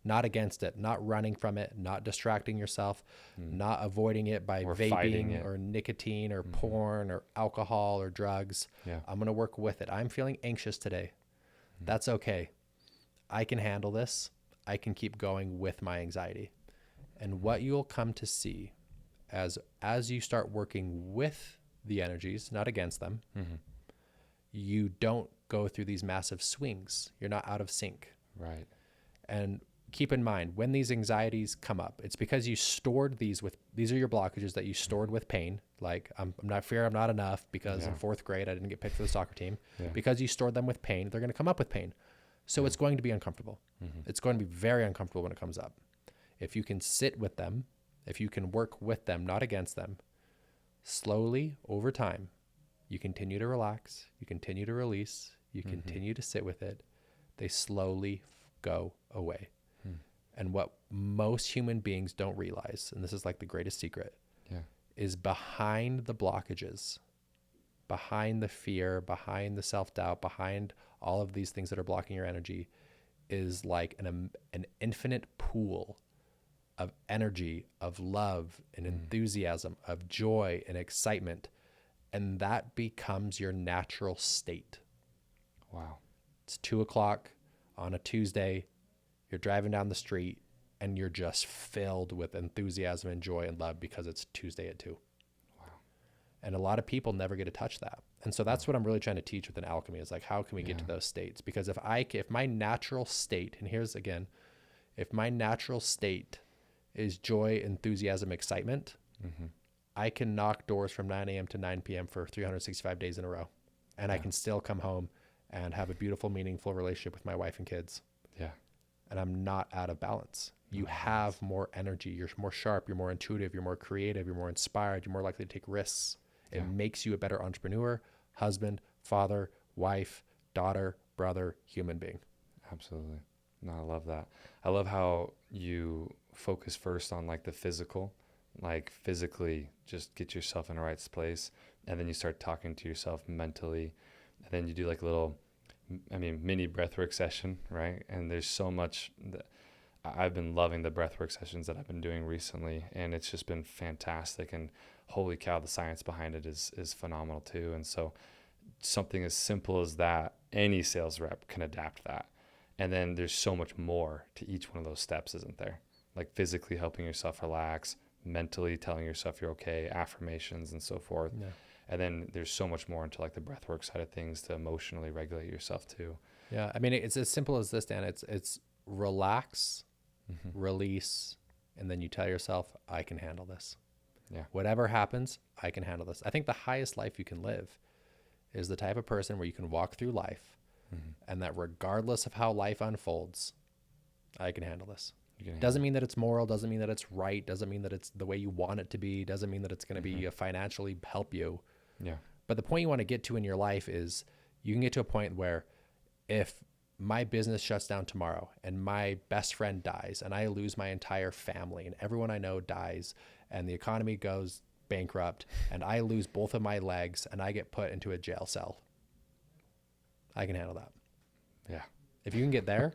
not against it, not running from it, not distracting yourself, not avoiding it by vaping or nicotine or porn or alcohol or drugs. I'm going to work with it. I'm feeling anxious today. That's okay. I can handle this. I can keep going with my anxiety. And what you'll come to see as you start working with the energies, not against them, you don't go through these massive swings. You're not out of sync. Right. And keep in mind, when these anxieties come up, it's because you stored these are your blockages that you stored with pain. Like, I'm not enough because in 4th grade, I didn't get picked for the soccer team. Because you stored them with pain, they're going to come up with pain. So it's going to be uncomfortable. It's going to be very uncomfortable when it comes up. If you can sit with them, if you can work with them, not against them, slowly over time, you continue to relax, you continue to release, you continue to sit with it, they slowly go away. And what most human beings don't realize, and this is like the greatest secret, is behind the blockages, behind the fear, behind the self-doubt, behind all of these things that are blocking your energy, is like an infinite pool of energy, of love and enthusiasm, of joy and excitement. And that becomes your natural state. Wow. It's 2:00 on a Tuesday. You're driving down the street and you're just filled with enthusiasm and joy and love because it's Tuesday at 2. Wow. And a lot of people never get to touch that. And so that's what I'm really trying to teach within Alchemy is like, how can we get to those states? Because if my natural state, and here's again, if my natural state is joy, enthusiasm, excitement, I can knock doors from 9 a.m. to 9 p.m. for 365 days in a row. And I can still come home and have a beautiful, meaningful relationship with my wife and kids. Yeah. And I'm not out of balance. You have more energy. You're more sharp. You're more intuitive. You're more creative. You're more inspired. You're more likely to take risks. It makes you a better entrepreneur, husband, father, wife, daughter, brother, human being. Absolutely. No, I love that. I love how you focus first on like the physical, like physically just get yourself in the right place. And then you start talking to yourself mentally. And then you do like a little, mini breathwork session, right? And there's so much that I've been loving the breathwork sessions that I've been doing recently. And it's just been fantastic. And holy cow, the science behind it is phenomenal too. And so something as simple as that, any sales rep can adapt that. And then there's so much more to each one of those steps, isn't there? Like physically helping yourself relax, mentally telling yourself you're okay, affirmations and so forth. Yeah. And then there's so much more into like the breathwork side of things to emotionally regulate yourself too. Yeah. I mean, it's as simple as this, Dan. It's relax, Mm-hmm. release, and then you tell yourself, I can handle this. Yeah. Whatever happens, I can handle this. I think the highest life you can live is the type of person where you can walk through life, Mm-hmm. and that regardless of how life unfolds, I can handle this. You can Doesn't mean that it's moral, doesn't mean that it's right, doesn't mean that it's the way you want it to be, doesn't mean that it's going to be financially help you. Yeah. But the point you want to get to in your life is you can get to a point where if my business shuts down tomorrow and my best friend dies and I lose my entire family and everyone I know dies and the economy goes bankrupt and I lose both of my legs and I get put into a jail cell, I can handle that. Yeah. If you can get there,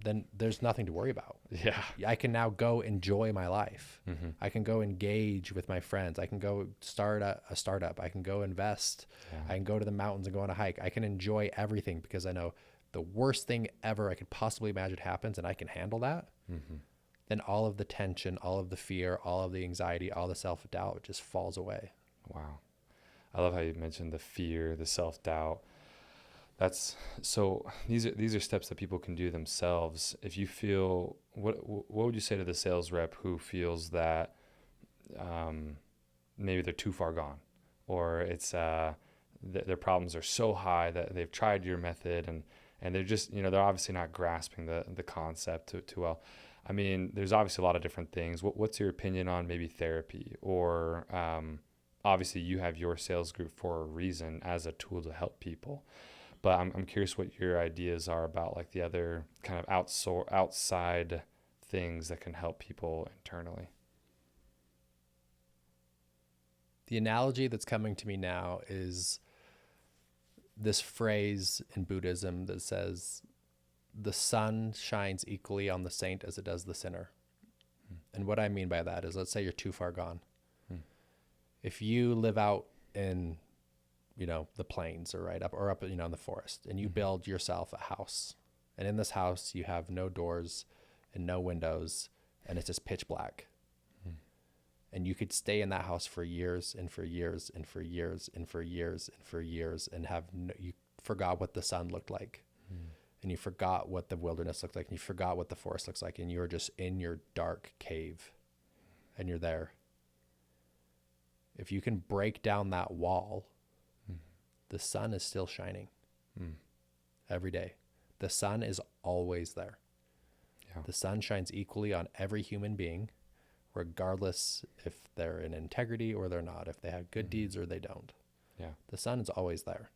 then there's nothing to worry about. Yeah. I can now go enjoy my life. Mm-hmm. I can go engage with my friends. I can go start a startup. I can go invest. Yeah. I can go to the mountains and go on a hike. I can enjoy everything because I know the worst thing ever I could possibly imagine happens and I can handle that. Mm-hmm. Then all of the tension, all of the fear, all of the anxiety, all the self-doubt just falls away. Wow. I love how you mentioned the fear, the self-doubt. That's so these are steps that people can do themselves. If you feel, what would you say to the sales rep who feels that maybe they're too far gone, or it's their problems are so high that they've tried your method and they're just, they're obviously not grasping the concept too well. I mean, there's obviously a lot of different things. What's your opinion on maybe therapy, or obviously you have your sales group for a reason as a tool to help people. But I'm curious what your ideas are about like the other kind of outside things that can help people internally. The analogy that's coming to me now is this phrase in Buddhism that says, the sun shines equally on the saint as it does the sinner. And what I mean by that is, let's say you're too far gone. If you live out in the plains or up in the forest, and you build yourself a house, and in this house you have no doors and no windows and it's just pitch black, and you could stay in that house for years and for years and for years and for years and for years and you forgot what the sun looked like, and you forgot what the wilderness looked like, and you forgot what the forest looks like, and you're just in your dark cave and you're there. If you can break down that wall, the sun is still shining every day. The sun is always there. Yeah. The sun shines equally on every human being, regardless if they're in integrity or they're not, if they have good deeds or they don't. Yeah. The sun is always there.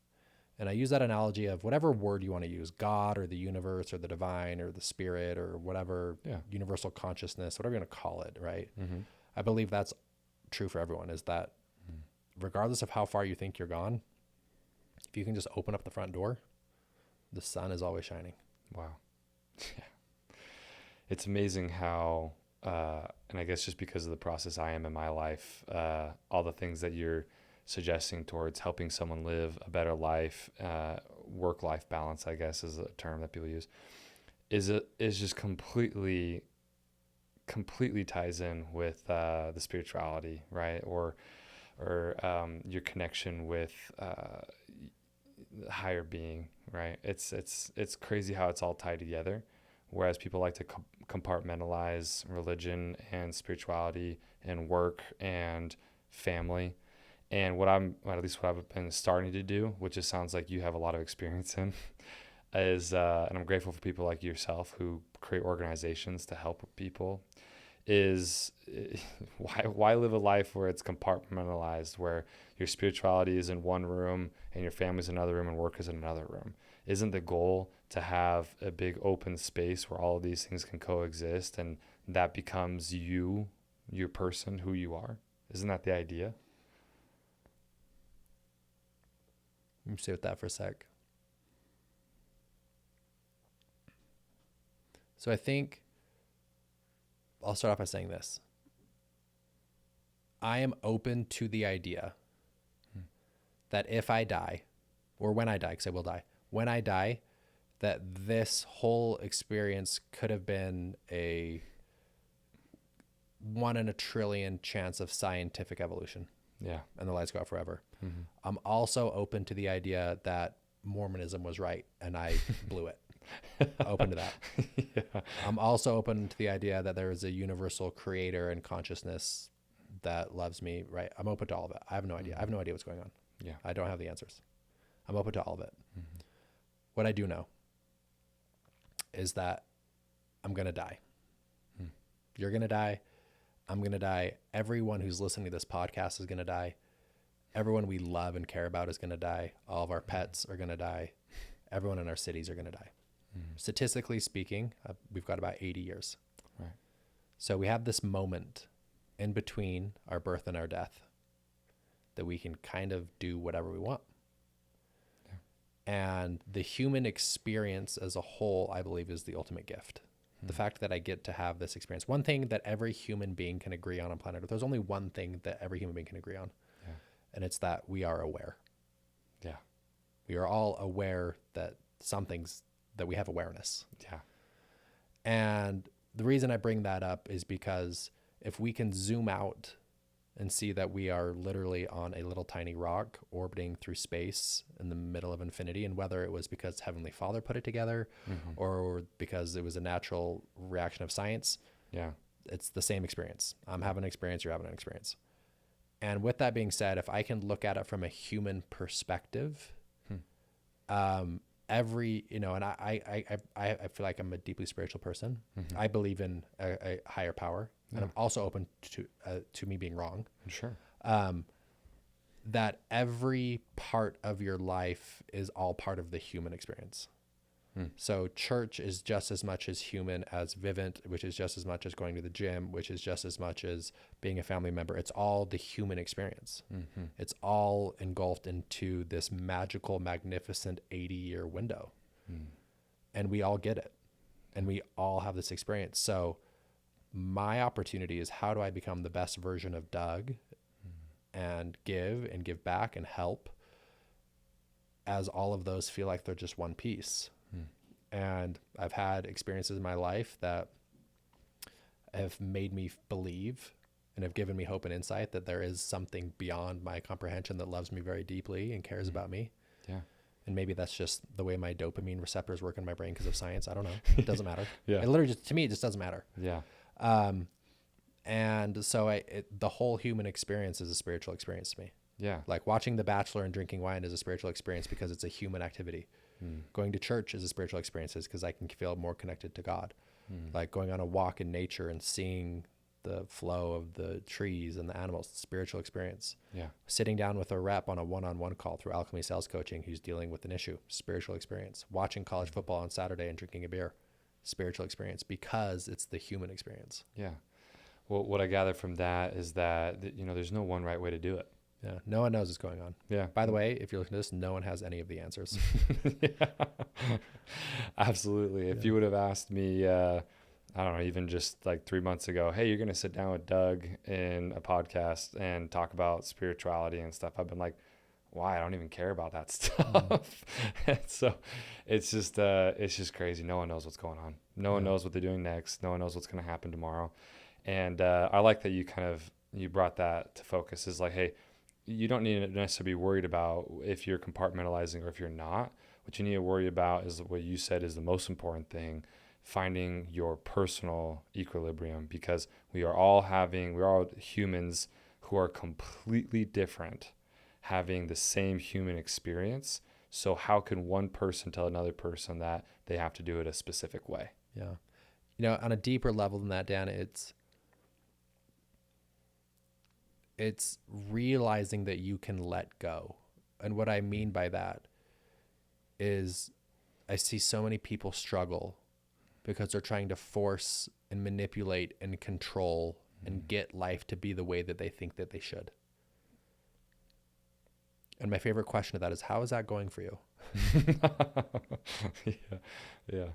And I use that analogy of whatever word you want to use, God or the universe or the divine or the spirit or whatever, universal consciousness, whatever you want to call it, right? I believe that's true for everyone, is that regardless of how far you think you're gone, if you can just open up the front door, the sun is always shining. Wow. Yeah. It's amazing how, and I guess just because of the process I am in my life, all the things that you're suggesting towards helping someone live a better life, work-life balance, I guess is a term that people use, is just completely ties in with the spirituality, right? Or your connection with the higher being, right? It's crazy how it's all tied together. Whereas people like to compartmentalize religion and spirituality and work and family. And what I've been starting to do, which it sounds like you have a lot of experience in, is, and I'm grateful for people like yourself who create organizations to help people, is why live a life where it's compartmentalized, where your spirituality is in one room and your family's in another room and work is in another room? Isn't the goal to have a big open space where all of these things can coexist, and that becomes you, your person, who you are? Isn't that the idea? Let me sit with that for a sec. So I think I'll start off by saying this. I am open to the idea that if I die, or when I die, because I will die, when I die, that this whole experience could have been a 1 in a trillion chance of scientific evolution. Yeah. And the lights go out forever. Mm-hmm. I'm also open to the idea that Mormonism was right and I blew it. Open to that. Yeah. I'm also open to the idea that there is a universal creator and consciousness that loves me, right? I'm open to all of it. I have no idea. I have no idea what's going on. Yeah. I don't have the answers. I'm open to all of it. Mm-hmm. What I do know is that I'm going to die. You're going to die. I'm going to die. Everyone who's listening to this podcast is going to die. Everyone we love and care about is going to die. All of our pets are going to die. Everyone in our cities are going to die. Statistically speaking, we've got about 80 years. Right. So we have this moment in between our birth and our death that we can kind of do whatever we want. Yeah. And the human experience as a whole, I believe, is the ultimate gift. The fact that I get to have this experience. One thing that every human being can agree on planet Earth. There's only one thing that every human being can agree on. Yeah. And it's that we are aware. Yeah. We are all aware that that we have awareness. Yeah. And the reason I bring that up is because if we can zoom out and see that we are literally on a little tiny rock orbiting through space in the middle of infinity, and whether it was because Heavenly Father put it together or because it was a natural reaction of science, yeah, it's the same experience. I'm having an experience, you're having an experience. And with that being said, if I can look at it from a human perspective, and I feel like I'm a deeply spiritual person. I believe in a higher power, and I'm also open to me being wrong. Sure. That every part of your life is all part of the human experience. So church is just as much as human as Vivint, which is just as much as going to the gym, which is just as much as being a family member. It's all the human experience. It's all engulfed into this magical, magnificent 80-year window. And we all get it. And we all have this experience. So my opportunity is, how do I become the best version of Doug and give back and help, as all of those feel like they're just one piece. And I've had experiences in my life that have made me believe and have given me hope and insight that there is something beyond my comprehension that loves me very deeply and cares about me. Yeah. And maybe that's just the way my dopamine receptors work in my brain because of science. I don't know. It doesn't matter. Yeah. It literally to me, it just doesn't matter. Yeah. And so the whole human experience is a spiritual experience to me. Yeah. Like watching The Bachelor and drinking wine is a spiritual experience because it's a human activity. Going to church is a spiritual experience because I can feel more connected to God. Like going on a walk in nature and seeing the flow of the trees and the animals, spiritual experience. Yeah. Sitting down with a rep on a one-on-one call through Alchemy sales coaching who's dealing with an issue, spiritual experience. Watching college football on Saturday and drinking a beer, spiritual experience, because it's the human experience. Yeah. Well, what I gather from that is that, there's no one right way to do it. Yeah. No one knows what's going on. Yeah. By the way, if you're looking at this, no one has any of the answers. Yeah. Absolutely. If you would have asked me, I don't know, even just like 3 months ago, hey, you're going to sit down with Doug in a podcast and talk about spirituality and stuff, I've been like, why? I don't even care about that stuff. So it's just crazy. No one knows what's going on. No one knows what they're doing next. No one knows what's going to happen tomorrow. And I like that you brought that to focus, is like, hey, you don't need to necessarily be worried about if you're compartmentalizing or if you're not. What you need to worry about is what you said is the most important thing, finding your personal equilibrium, because we're all humans who are completely different, having the same human experience. So how can one person tell another person that they have to do it a specific way? Yeah. On a deeper level than that, Dan, it's it's realizing that you can let go. And what I mean by that is I see so many people struggle because they're trying to force and manipulate and control and get life to be the way that they think that they should. And my favorite question to that is, how is that going for you? Yeah.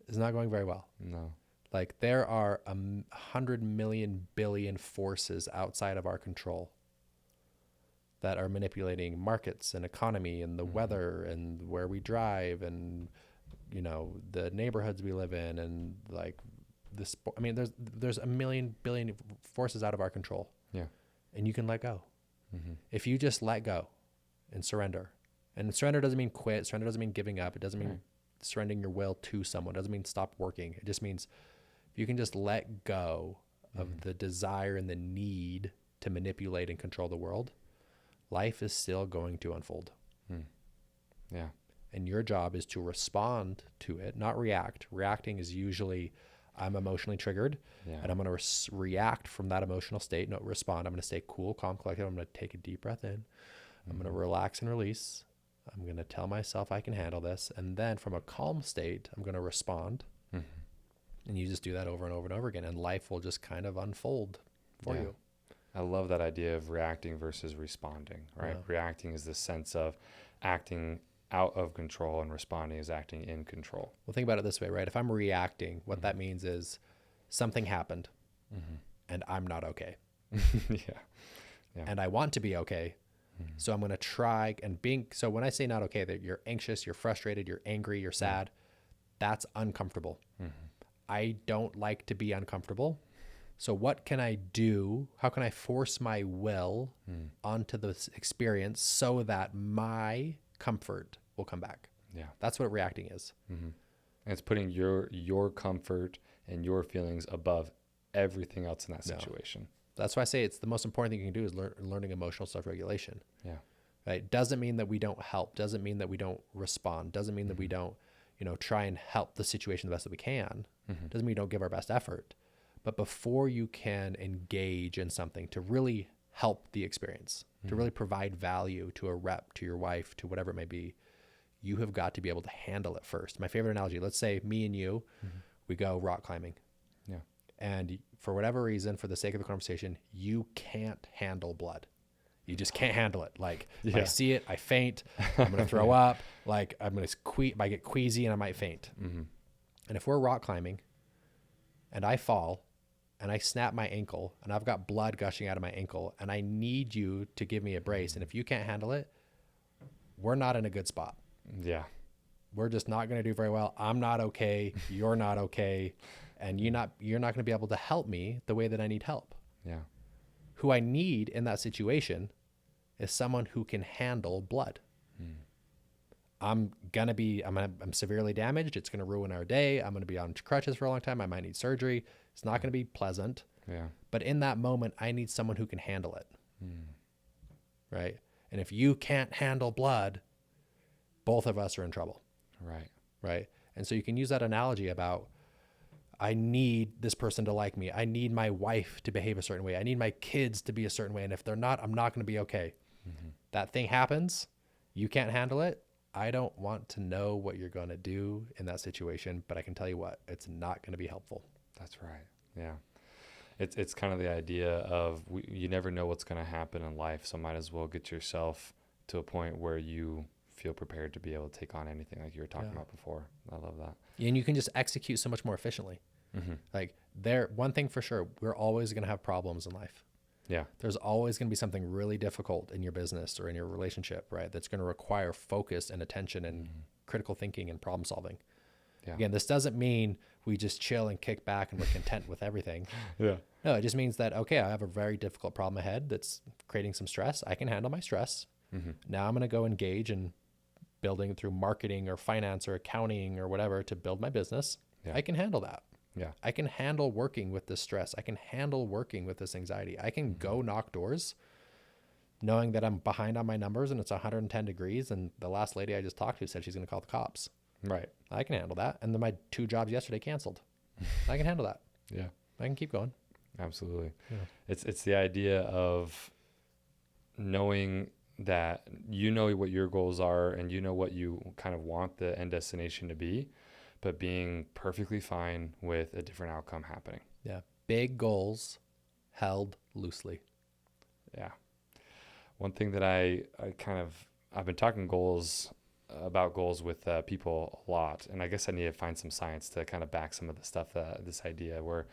It's not going very well. No. Like, there are 100 million billion forces outside of our control that are manipulating markets and economy and the weather and where we drive and, you know, the neighborhoods we live in and like this. I mean, there's a million billion forces out of our control. Yeah. And you can let go. If you just let go and surrender. And surrender doesn't mean quit. Surrender doesn't mean giving up. It doesn't mean surrendering your will to someone. It doesn't mean stop working. It just means if you can just let go of the desire and the need to manipulate and control the world, life is still going to unfold. Yeah. And your job is to respond to it, not react. Reacting is usually, I'm emotionally triggered, and I'm going to react from that emotional state, not respond. I'm going to stay cool, calm, collected. I'm going to take a deep breath in. I'm going to relax and release. I'm going to tell myself I can handle this. And then from a calm state, I'm going to respond. And you just do that over and over and over again, and life will just kind of unfold for you. I love that idea of reacting versus responding, right? Yeah. Reacting is the sense of acting out of control, and responding is acting in control. Well, think about it this way, right? If I'm reacting, what that means is something happened and I'm not okay. Yeah. And I want to be okay. So I'm going to try so when I say not okay, that you're anxious, you're frustrated, you're angry, you're sad, that's uncomfortable. I don't like to be uncomfortable. So what can I do? How can I force my will onto this experience so that my comfort will come back? Yeah. That's what reacting is. And it's putting your comfort and your feelings above everything else in that situation. That's why I say it's the most important thing you can do is learning emotional self-regulation. Yeah. Right? Doesn't mean that we don't help. Doesn't mean that we don't respond. Doesn't mean that we don't, try and help the situation the best that we can. Doesn't mean we don't give our best effort. But before you can engage in something to really help the experience, to really provide value to a rep, to your wife, to whatever it may be, you have got to be able to handle it first. My favorite analogy, let's say me and you, we go rock climbing. Yeah. And for whatever reason, for the sake of the conversation, you can't handle blood. You just can't handle it. Like, if I see it, I faint. I'm going to throw up. Like, I'm going to I get queasy and I might faint. And if we're rock climbing and I fall and I snap my ankle and I've got blood gushing out of my ankle and I need you to give me a brace, and if you can't handle it, we're not in a good spot. Yeah. We're just not going to do very well. I'm not okay. You're not okay. And you're not going to be able to help me the way that I need help. Yeah. Who I need in that situation is someone who can handle blood. I'm severely damaged. It's going to ruin our day. I'm going to be on crutches for a long time. I might need surgery. It's not going to be pleasant. Yeah. But in that moment, I need someone who can handle it. Right? And if you can't handle blood, both of us are in trouble. Right. Right? And so you can use that analogy about, I need this person to like me. I need my wife to behave a certain way. I need my kids to be a certain way. And if they're not, I'm not going to be okay. That thing happens. You can't handle it. I don't want to know what you're going to do in that situation, but I can tell you what, it's not going to be helpful. That's right. Yeah. It's kind of the idea of you never know what's going to happen in life. So might as well get yourself to a point where you feel prepared to be able to take on anything, like you were talking about before. I love that. And you can just execute so much more efficiently. Like, one thing for sure, we're always going to have problems in life. Yeah. There's always going to be something really difficult in your business or in your relationship, right? That's going to require focus and attention and critical thinking and problem solving. Yeah. Again, this doesn't mean we just chill and kick back and we're content with everything. Yeah. No, it just means that, okay, I have a very difficult problem ahead that's creating some stress. I can handle my stress. Now I'm going to go engage in building through marketing or finance or accounting or whatever to build my business. Yeah. I can handle that. Yeah. I can handle working with this stress. I can handle working with this anxiety. I can go knock doors knowing that I'm behind on my numbers and it's 110 degrees. And the last lady I just talked to said she's going to call the cops. Right. I can handle that. And then my 2 jobs yesterday canceled. I can handle that. Yeah. I can keep going. Absolutely. Yeah. It's the idea of knowing that you know what your goals are and you know what you kind of want the end destination to be, but being perfectly fine with a different outcome happening. Yeah. Big goals held loosely. Yeah. One thing that I've been talking about goals with people a lot, and I guess I need to find some science to kind of back some of the stuff, this idea where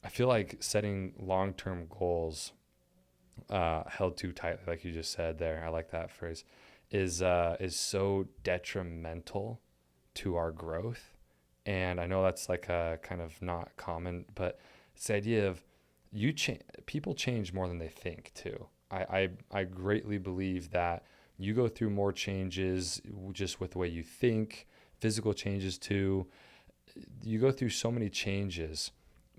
I feel like setting long-term goals held too tightly, like you just said there. I like that phrase. Is so detrimental to our growth, and I know that's like a kind of not common, but it's the idea of people change more than they think too. I greatly believe that you go through more changes just with the way you think, physical changes too. You go through so many changes,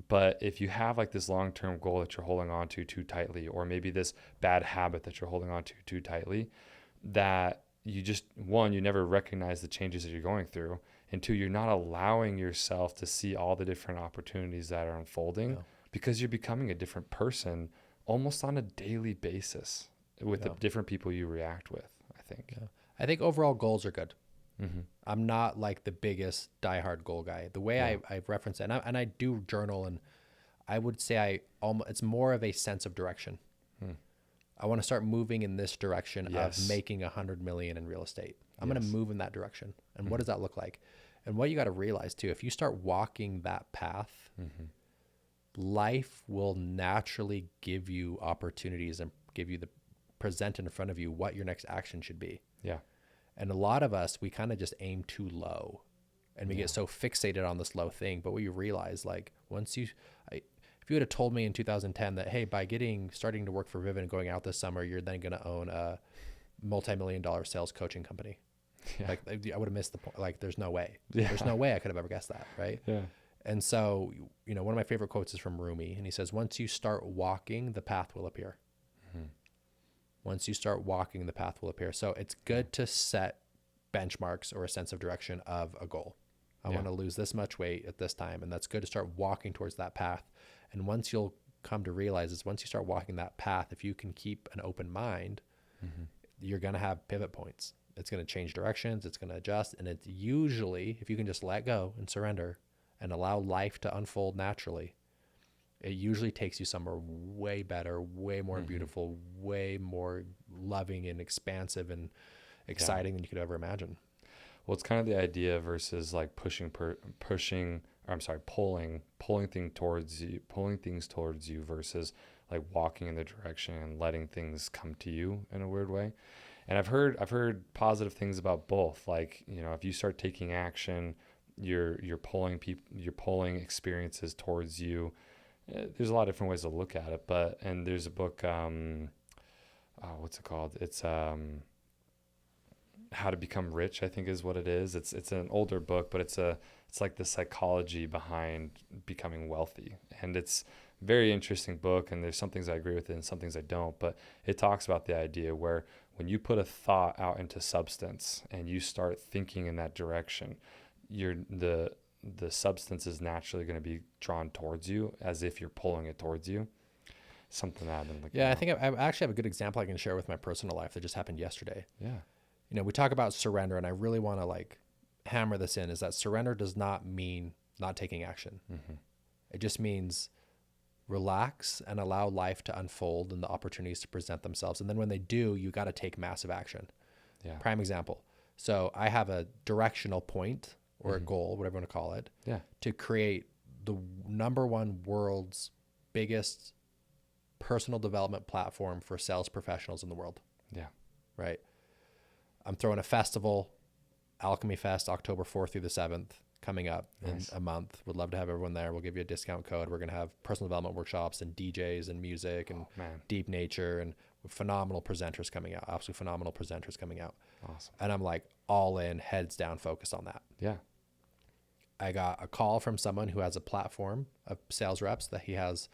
but if you have like this long-term goal that you're holding on to too tightly, or maybe this bad habit that you're holding on to too tightly, that you just, one, you never recognize the changes that you're going through, and two, you're not allowing yourself to see all the different opportunities that are unfolding, Yeah. because you're becoming a different person almost on a daily basis with the Yeah. different people you react with, I think. Yeah. I think overall goals are good. Mm-hmm. I'm not like the biggest diehard goal guy. The way Yeah. I reference it, and I do journal, and I would say it's more of a sense of direction. Hmm. I want to start moving in this direction Yes. of making 100 million in real estate. I'm going to Yes. move in that direction. And what does that look like? And what you got to realize too, if you start walking that path, Mm-hmm. life will naturally give you opportunities and give you the present in front of you what your next action should be. Yeah. And a lot of us, we kind of just aim too low and we get so fixated on this low thing. But what you realize, like if you would have told me in 2010 that, hey, by starting to work for Vivint and going out this summer, you're then going to own a multi-million-dollar sales coaching company. Yeah. Like I would have missed the point. Like there's no way. Yeah. There's no way I could have ever guessed that. Right. Yeah. And so, one of my favorite quotes is from Rumi, and he says, once you start walking, the path will appear. Mm-hmm. Once you start walking, the path will appear. So it's good to set benchmarks or a sense of direction of a goal. I want to lose this much weight at this time. And that's good to start walking towards that path. And once you'll come to realize is once you start walking that path, if you can keep an open mind, you're going to have pivot points. It's going to change directions. It's going to adjust. And it's usually, if you can just let go and surrender and allow life to unfold naturally, it usually takes you somewhere way better, way more beautiful, way more loving and expansive and exciting than you could ever imagine. Well, it's kind of the idea versus like pulling things towards you versus like walking in the direction and letting things come to you in a weird way. And I've heard positive things about both. Like, if you start taking action, you're pulling experiences towards you. There's a lot of different ways to look at it, and there's a book, what's it called? It's How to Become Rich, I think is what it is. It's an older book, but it's like the psychology behind becoming wealthy. And it's a very interesting book, and there's some things I agree with it and some things I don't, but it talks about the idea where when you put a thought out into substance and you start thinking in that direction, the substance is naturally going to be drawn towards you as if you're pulling it towards you. Something that I've been looking at. I think I actually have a good example I can share with my personal life that just happened yesterday. Yeah. We talk about surrender, and I really want to like hammer this in, is that surrender does not mean not taking action. Mm-hmm. It just means relax and allow life to unfold and the opportunities to present themselves. And then when they do, you got to take massive action. Yeah. Prime example. So I have a directional point or a goal, whatever you want to call it, to create the number one world's biggest personal development platform for sales professionals in the world. Yeah. Right. I'm throwing a festival, Alchemy Fest, October 4th through the 7th, coming up in a month. Would love to have everyone there. We'll give you a discount code. We're going to have personal development workshops and DJs and music and deep nature and phenomenal presenters coming out. Absolutely phenomenal presenters coming out. Awesome. And I'm like all in, heads down, focused on that. Yeah. I got a call from someone who has a platform of sales reps that he has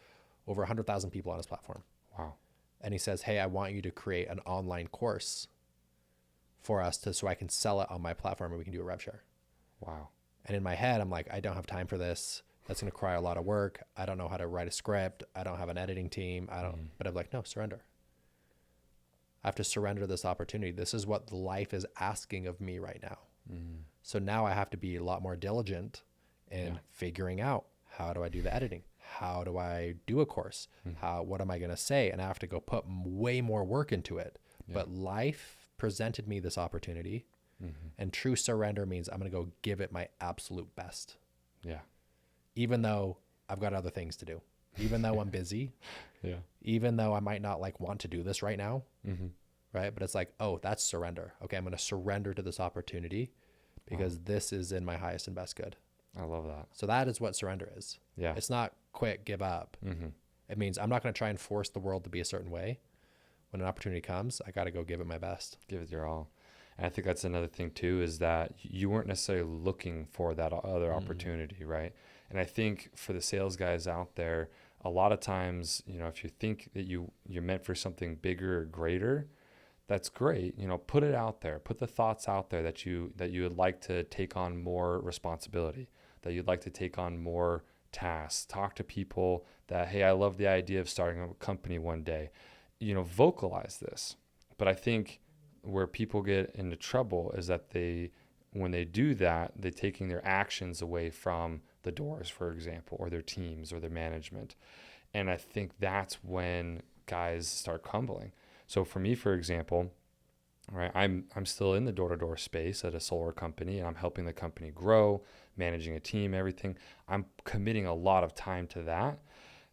over 100,000 people on his platform. Wow. And he says, hey, I want you to create an online course for us so I can sell it on my platform and we can do a rev share. Wow. And in my head, I'm like, I don't have time for this. That's going to require a lot of work. I don't know how to write a script. I don't have an editing team. But I'm like, no, surrender. I have to surrender this opportunity. This is what life is asking of me right now. Mm-hmm. So now I have to be a lot more diligent in figuring out, how do I do the editing? How do I do a course? What am I going to say? And I have to go put way more work into it. Yeah. But life presented me this opportunity, and true surrender means I'm going to go give it my absolute best. Yeah. Even though I've got other things to do, even though I'm busy, even though I might not like want to do this right now. Right. But it's like, oh, that's surrender. Okay. I'm going to surrender to this opportunity because this is in my highest and best good. I love that. So that is what surrender is. Yeah. It's not quit, give up. It means I'm not going to try and force the world to be a certain way. When an opportunity comes, I got to go give it my best. Give it your all. And I think that's another thing too, is that you weren't necessarily looking for that other opportunity, right? And I think for the sales guys out there, a lot of times, you know, if you think that you're meant for something bigger or greater, that's great. You know, put it out there. Put the thoughts out there that you would like to take on more responsibility, that you'd like to take on more tasks. Talk to people that, hey, I love the idea of starting a company one day. You know, vocalize this. But I think where people get into trouble is that when they do that, they're taking their actions away from the doors, for example, or their teams or their management. And I think that's when guys start crumbling. So for me, for example, right, I'm still in the door-to-door space at a solar company, and I'm helping the company grow, managing a team, everything. I'm committing a lot of time to that.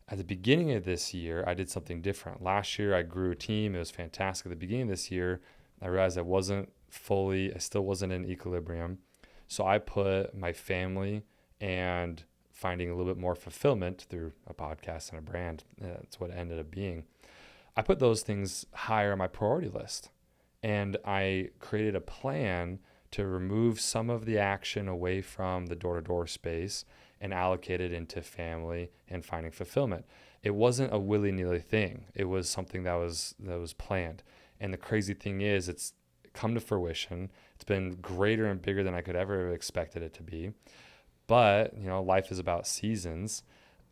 At the beginning of this year, I did something different. Last year, I grew a team. It was fantastic. At the beginning of this year, I realized I still wasn't in equilibrium. So I put my family and finding a little bit more fulfillment through a podcast and a brand. That's what it ended up being. I put those things higher on my priority list, and I created a plan to remove some of the action away from the door-to-door space and allocate it into family and finding fulfillment. It wasn't a willy-nilly thing. It was something that was planned. And the crazy thing is, it's come to fruition. It's been greater and bigger than I could ever have expected it to be. But, you know, life is about seasons.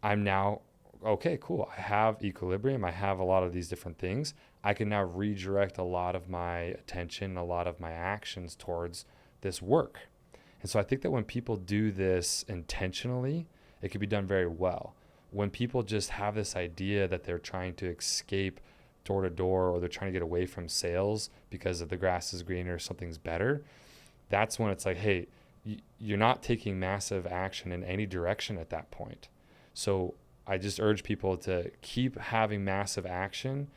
I'm now, okay, cool. I have equilibrium. I have a lot of these different things. I can now redirect a lot of my attention, a lot of my actions towards this work. And so I think that when people do this intentionally, it can be done very well. When people just have this idea that they're trying to escape door to door, or they're trying to get away from sales because of the grass is greener, something's better, that's when it's like, hey, you're not taking massive action in any direction at that point. So I just urge people to keep having massive action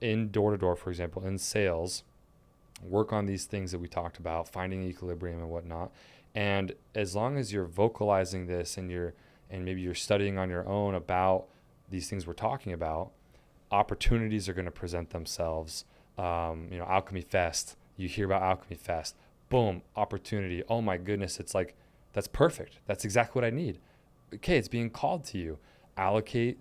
in door to door, for example, in sales. Work on these things that we talked about, finding equilibrium and whatnot. And as long as you're vocalizing this and maybe you're studying on your own about these things we're talking about, opportunities are going to present themselves. Alchemy Fest, you hear about Alchemy Fest, boom, opportunity. Oh my goodness, it's like, that's perfect. That's exactly what I need. Okay, it's being called to you. Allocate,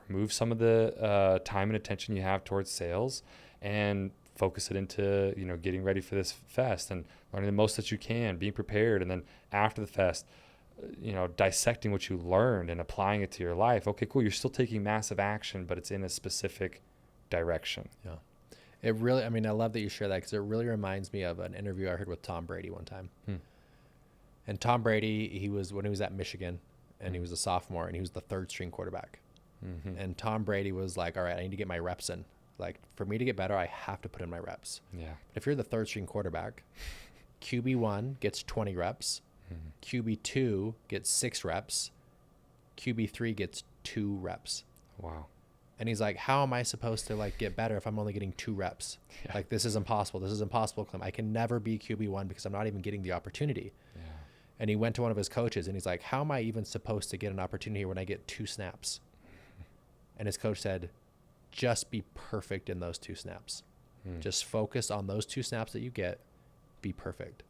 remove some of the time and attention you have towards sales and focus it into, getting ready for this fest and learning the most that you can, being prepared. And then after the fest, dissecting what you learned and applying it to your life. Okay, cool. You're still taking massive action, but it's in a specific direction. Yeah. It really, I love that you share that, because it really reminds me of an interview I heard with Tom Brady one time. And Tom Brady, when he was at Michigan, and he was a sophomore, and he was the third string quarterback. And Tom Brady was like, all right, I need to get my reps in. Like, for me to get better, I have to put in my reps. Yeah. But if you're the third string quarterback, QB1 gets 20 reps. QB2 gets 6 reps. QB3 gets 2 reps. Wow. And he's like, how am I supposed to get better if I'm only getting 2 reps? Yeah. Like, this is impossible. This is impossible. I can never be QB1 because I'm not even getting the opportunity. Yeah. And he went to one of his coaches and he's like, how am I even supposed to get an opportunity when I get 2 snaps? And his coach said, just be perfect in those 2 snaps. Just focus on those 2 snaps that you get. Be perfect.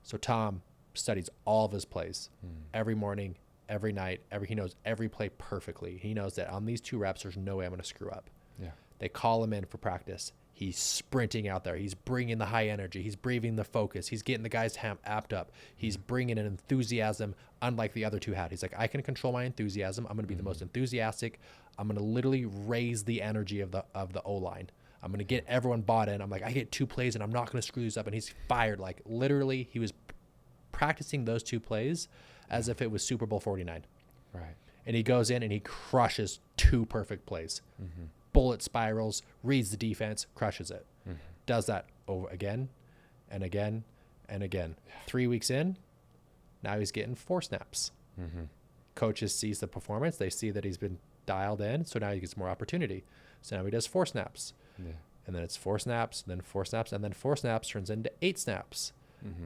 So Tom studies all of his plays every morning, every night. He knows every play perfectly. He knows that on these 2 reps, there's no way I'm going to screw up. Yeah. They call him in for practice. He's sprinting out there. He's bringing the high energy. He's breathing the focus. He's getting the guys amped up. He's bringing an enthusiasm unlike the other 2 had. He's like, I can control my enthusiasm. I'm going to be the most enthusiastic. I'm going to literally raise the energy of the O-line. I'm going to get everyone bought in. I'm like, I get 2 plays and I'm not going to screw these up. And he's fired. Like literally he was practicing those 2 plays as if it was Super Bowl 49. Right. And he goes in and he crushes 2 perfect plays. Bullet spirals, reads the defense, crushes it. Does that over again and again and again. 3 weeks in, now he's getting 4 snaps. Coaches sees the performance. They see that he's been dialed in. So now he gets more opportunity. So now he does 4 snaps. Yeah. And then it's 4 snaps, and then 4 snaps, and then 4 snaps turns into 8 snaps.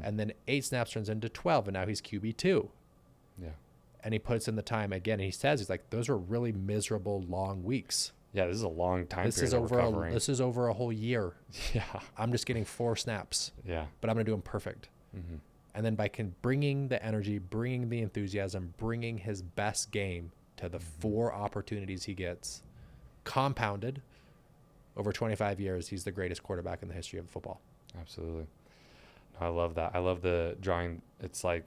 And then 8 snaps turns into 12, and now he's QB2. Yeah. And he puts in the time again. And he says, he's like, those were really miserable, long weeks. Yeah, this is a long time This period is of over recovering. this is over a whole year. Yeah. I'm just getting 4 snaps, Yeah. but I'm going to do them perfect. And then by bringing the energy, bringing the enthusiasm, bringing his best game to the 4 opportunities he gets, compounded over 25 years, he's the greatest quarterback in the history of football. Absolutely. I love that. I love the drawing. It's like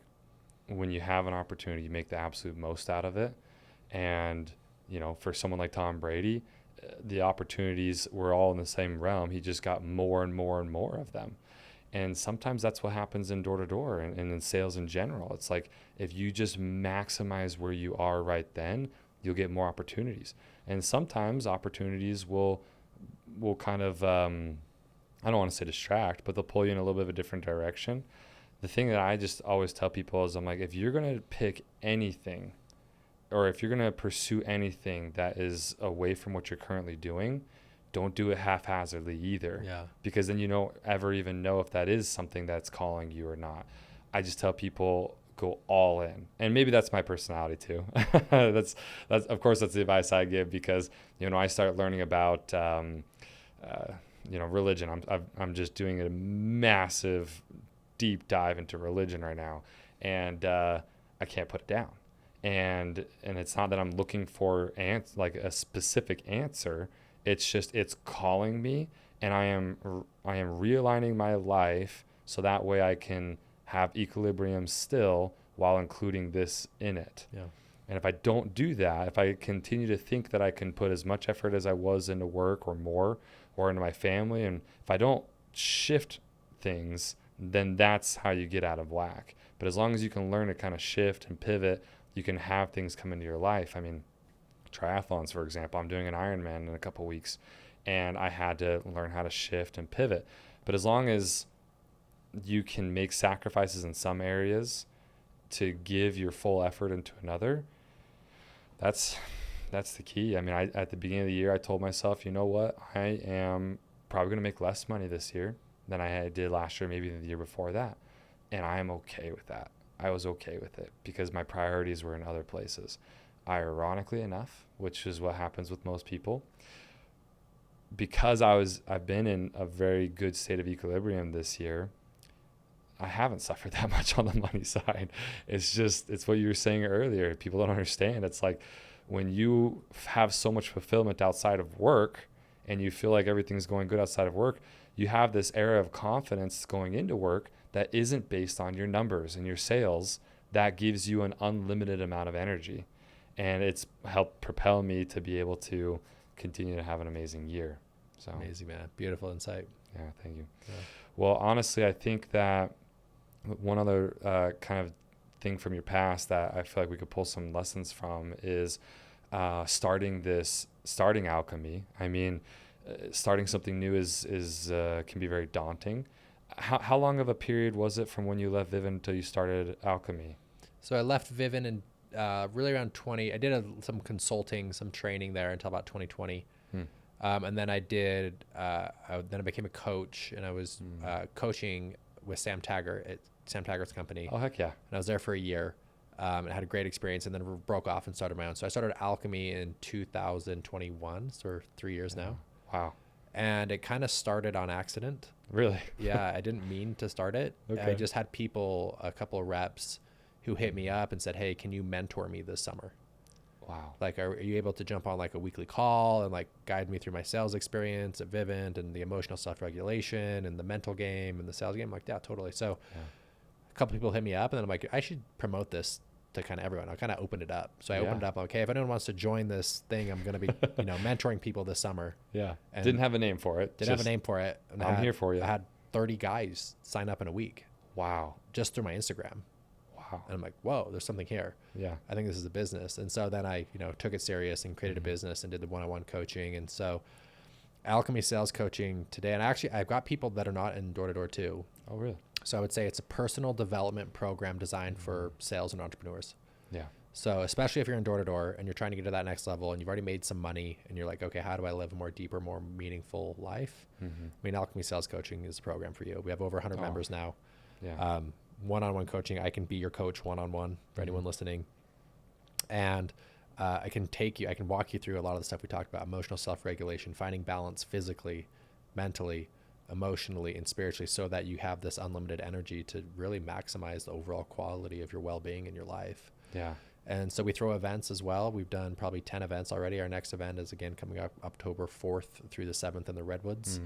when you have an opportunity, you make the absolute most out of it. And, you know, for someone like Tom Brady, the opportunities were all in the same realm. He just got more and more and more of them. And sometimes that's what happens in door-to-door and in sales in general. It's like if you just maximize where you are right then, you'll get more opportunities. And sometimes opportunities will kind of, I don't want to say distract, but they'll pull you in a little bit of a different direction. The thing that I just always tell people is I'm like, if you're going to pick anything or if you're going to pursue anything that is away from what you're currently doing, don't do it haphazardly either. Yeah. Because then you don't ever even know if that is something that's calling you or not. I just tell people go all in. And maybe that's my personality too. That's of course that's the advice I give because, you know, I start learning about, you know, religion. I'm just doing a massive deep dive into religion right now. And, I can't put it down. And it's not that I'm looking for like a specific answer. It's just, it's calling me and I am realigning my life so that way I can have equilibrium still while including this in it. Yeah. And if I don't do that, if I continue to think that I can put as much effort as I was into work or more or into my family, and if I don't shift things, then that's how you get out of whack. But as long as you can learn to kind of shift and pivot, you can have things come into your life. I mean, triathlons, for example, I'm doing an Ironman in a couple weeks and I had to learn how to shift and pivot. But as long as you can make sacrifices in some areas to give your full effort into another, that's the key. I mean, at the beginning of the year, I told myself, you know what, I am probably going to make less money this year than I did last year, maybe the year before that. And I am okay with that. I was okay with it because my priorities were in other places. Ironically enough, which is what happens with most people, because I've been in a very good state of equilibrium this year, I haven't suffered that much on the money side. It's what you were saying earlier. People don't understand. It's like when you have so much fulfillment outside of work and you feel like everything's going good outside of work, you have this era of confidence going into work that isn't based on your numbers and your sales. That gives you an unlimited amount of energy. And it's helped propel me to be able to continue to have an amazing year. So amazing, man. Beautiful insight. Yeah, thank you. Yeah. Well, honestly, I think that one other kind of thing from your past that I feel like we could pull some lessons from is starting Alchemy. I mean, starting something new is can be very daunting. How long of a period was it from when you left Vivint until you started Alchemy? So I left Vivint in really around 20. I did some consulting, some training there until about 2020. And then I did, then I became a coach and I was coaching with Sam Taggart at Sam Taggart's company. Oh, heck yeah. And I was there for a year and I had a great experience and then broke off and started my own. So I started Alchemy in 2021, so 3 years now. Wow. And it kind of started on accident. Really? Yeah, I didn't mean to start it. Okay. I just had a couple of reps who hit me up and said, hey, can you mentor me this summer? Wow. Like, are you able to jump on like a weekly call and like guide me through my sales experience at Vivint and the emotional self-regulation and the mental game and the sales game? I'm like, yeah, totally. So a couple people hit me up and then I'm like, I should promote this to kind of everyone. I kind of opened it up. So I Yeah. opened it up. Okay, if anyone wants to join this thing, I'm going to be, mentoring people this summer. Yeah. And Didn't have a name for it. Didn't have a name for it. And I'm here for you. I had 30 guys sign up in a week Wow. just through my Instagram. Wow. And I'm like, whoa, there's something here. Yeah. I think this is a business. And so then I, took it serious and created a business and did the one-on-one coaching. And so Alchemy sales coaching today, and actually I've got people that are not in door-to-door too. Oh, really? So I would say it's a personal development program designed for sales and entrepreneurs. Yeah. So especially if you're in door-to-door and you're trying to get to that next level and you've already made some money and you're like, okay, how do I live a more deeper, more meaningful life? I mean, Alchemy sales coaching is a program for you. We have over 100 members now. Yeah. One-on-one coaching. I can be your coach one-on-one for anyone listening. And I can walk you through a lot of the stuff we talked about: emotional self-regulation, finding balance physically, mentally, emotionally, and spiritually, so that you have this unlimited energy to really maximize the overall quality of your well-being in your life. Yeah. And so we throw events as well. We've done probably 10 events already. Our next event is again coming up October 4th through the 7th in the Redwoods.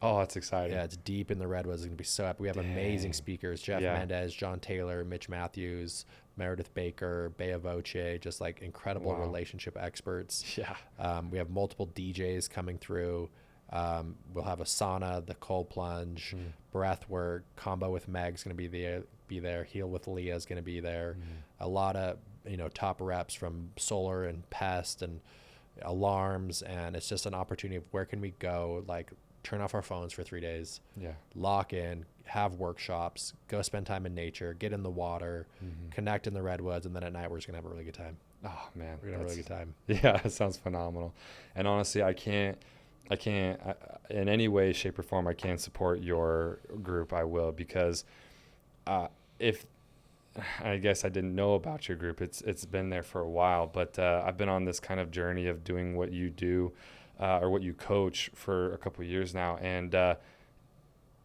Oh, that's exciting. Yeah, it's deep in the Redwoods. It's going to be so epic. We have amazing speakers: Jeff Mendez, John Taylor, Mitch Matthews, Meredith Baker, Bea Voce, just like incredible relationship experts. Yeah. We have multiple DJs coming through. We'll have a sauna, the cold plunge, breath work, combo with Meg's going to be there. Heal with Leah is going to be there. A lot of, top reps from solar and pest and alarms. And it's just an opportunity of where can we go, like turn off our phones for 3 days, lock in, have workshops, go spend time in nature, get in the water, connect in the Redwoods. And then at night, we're just going to have a really good time. Oh, man. We're going to have a really good time. Yeah, it sounds phenomenal. And honestly, I can't in any way, shape, or form, I can't support your group. I will, because if I guess I didn't know about your group, it's been there for a while, but I've been on this kind of journey of doing what you do or what you coach for a couple of years now. And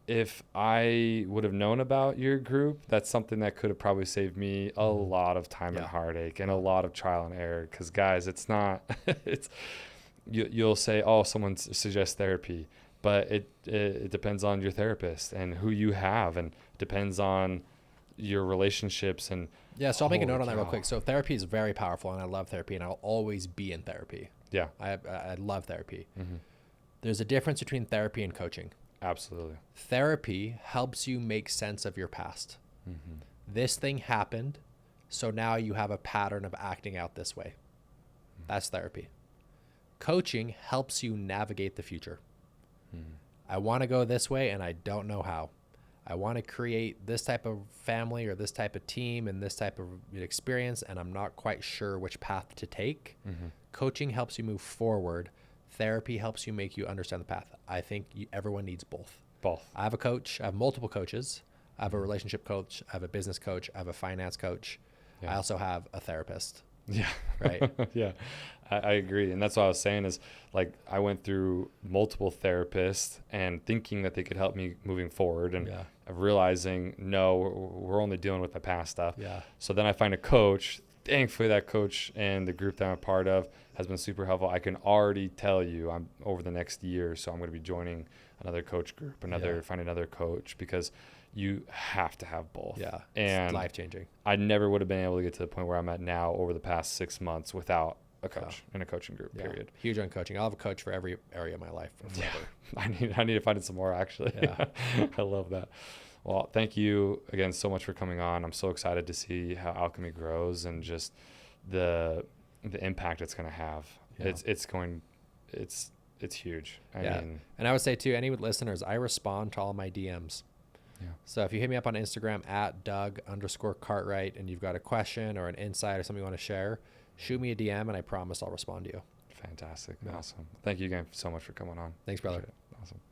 if I would have known about your group, that's something that could have probably saved me a lot of time and heartache and a lot of trial and error. Because guys, it's not, you'll say, oh, someone suggests therapy, but it depends on your therapist and who you have, and depends on your relationships. And so I'll make a note on that real quick. So therapy is very powerful, and I love therapy, and I'll always be in therapy. Yeah. I love therapy. There's a difference between therapy and coaching. Absolutely. Therapy helps you make sense of your past. This thing happened, so now you have a pattern of acting out this way. That's therapy. Coaching helps you navigate the future. I want to go this way and I don't know how. I want to create this type of family or this type of team and this type of experience, and I'm not quite sure which path to take. Coaching helps you move forward. Therapy helps you make you understand the path. I think everyone needs both. I have a coach. I have multiple coaches. I have a relationship coach. I have a business coach. I have a finance coach. I also have a therapist. Yeah. Right. Yeah. I agree. And that's what I was saying is, like, I went through multiple therapists and thinking that they could help me moving forward, and realizing, no, we're only dealing with the past stuff. Yeah. So then I find a coach. Thankfully, that coach and the group that I'm a part of has been super helpful. I can already tell you I'm over the next year, so I'm going to be joining another coach group, find another coach, because you have to have both. Yeah. And it's life-changing. I never would have been able to get to the point where I'm at now over the past 6 months without a coach in a coaching group, period. Huge on coaching. I'll have a coach for every area of my life forever. I need to find some more, actually. Yeah. I love that. Well, thank you again so much for coming on. I'm so excited to see how Alchemy grows and just the impact it's going to have. Yeah. It's huge. I mean, and I would say too, any listeners, I respond to all my DMs. Yeah. So if you hit me up on Instagram at Doug_Cartwright and you've got a question or an insight or something you want to share, shoot me a DM and I promise I'll respond to you. Fantastic. Yeah. Awesome. Thank you again so much for coming on. Thanks, brother. Awesome.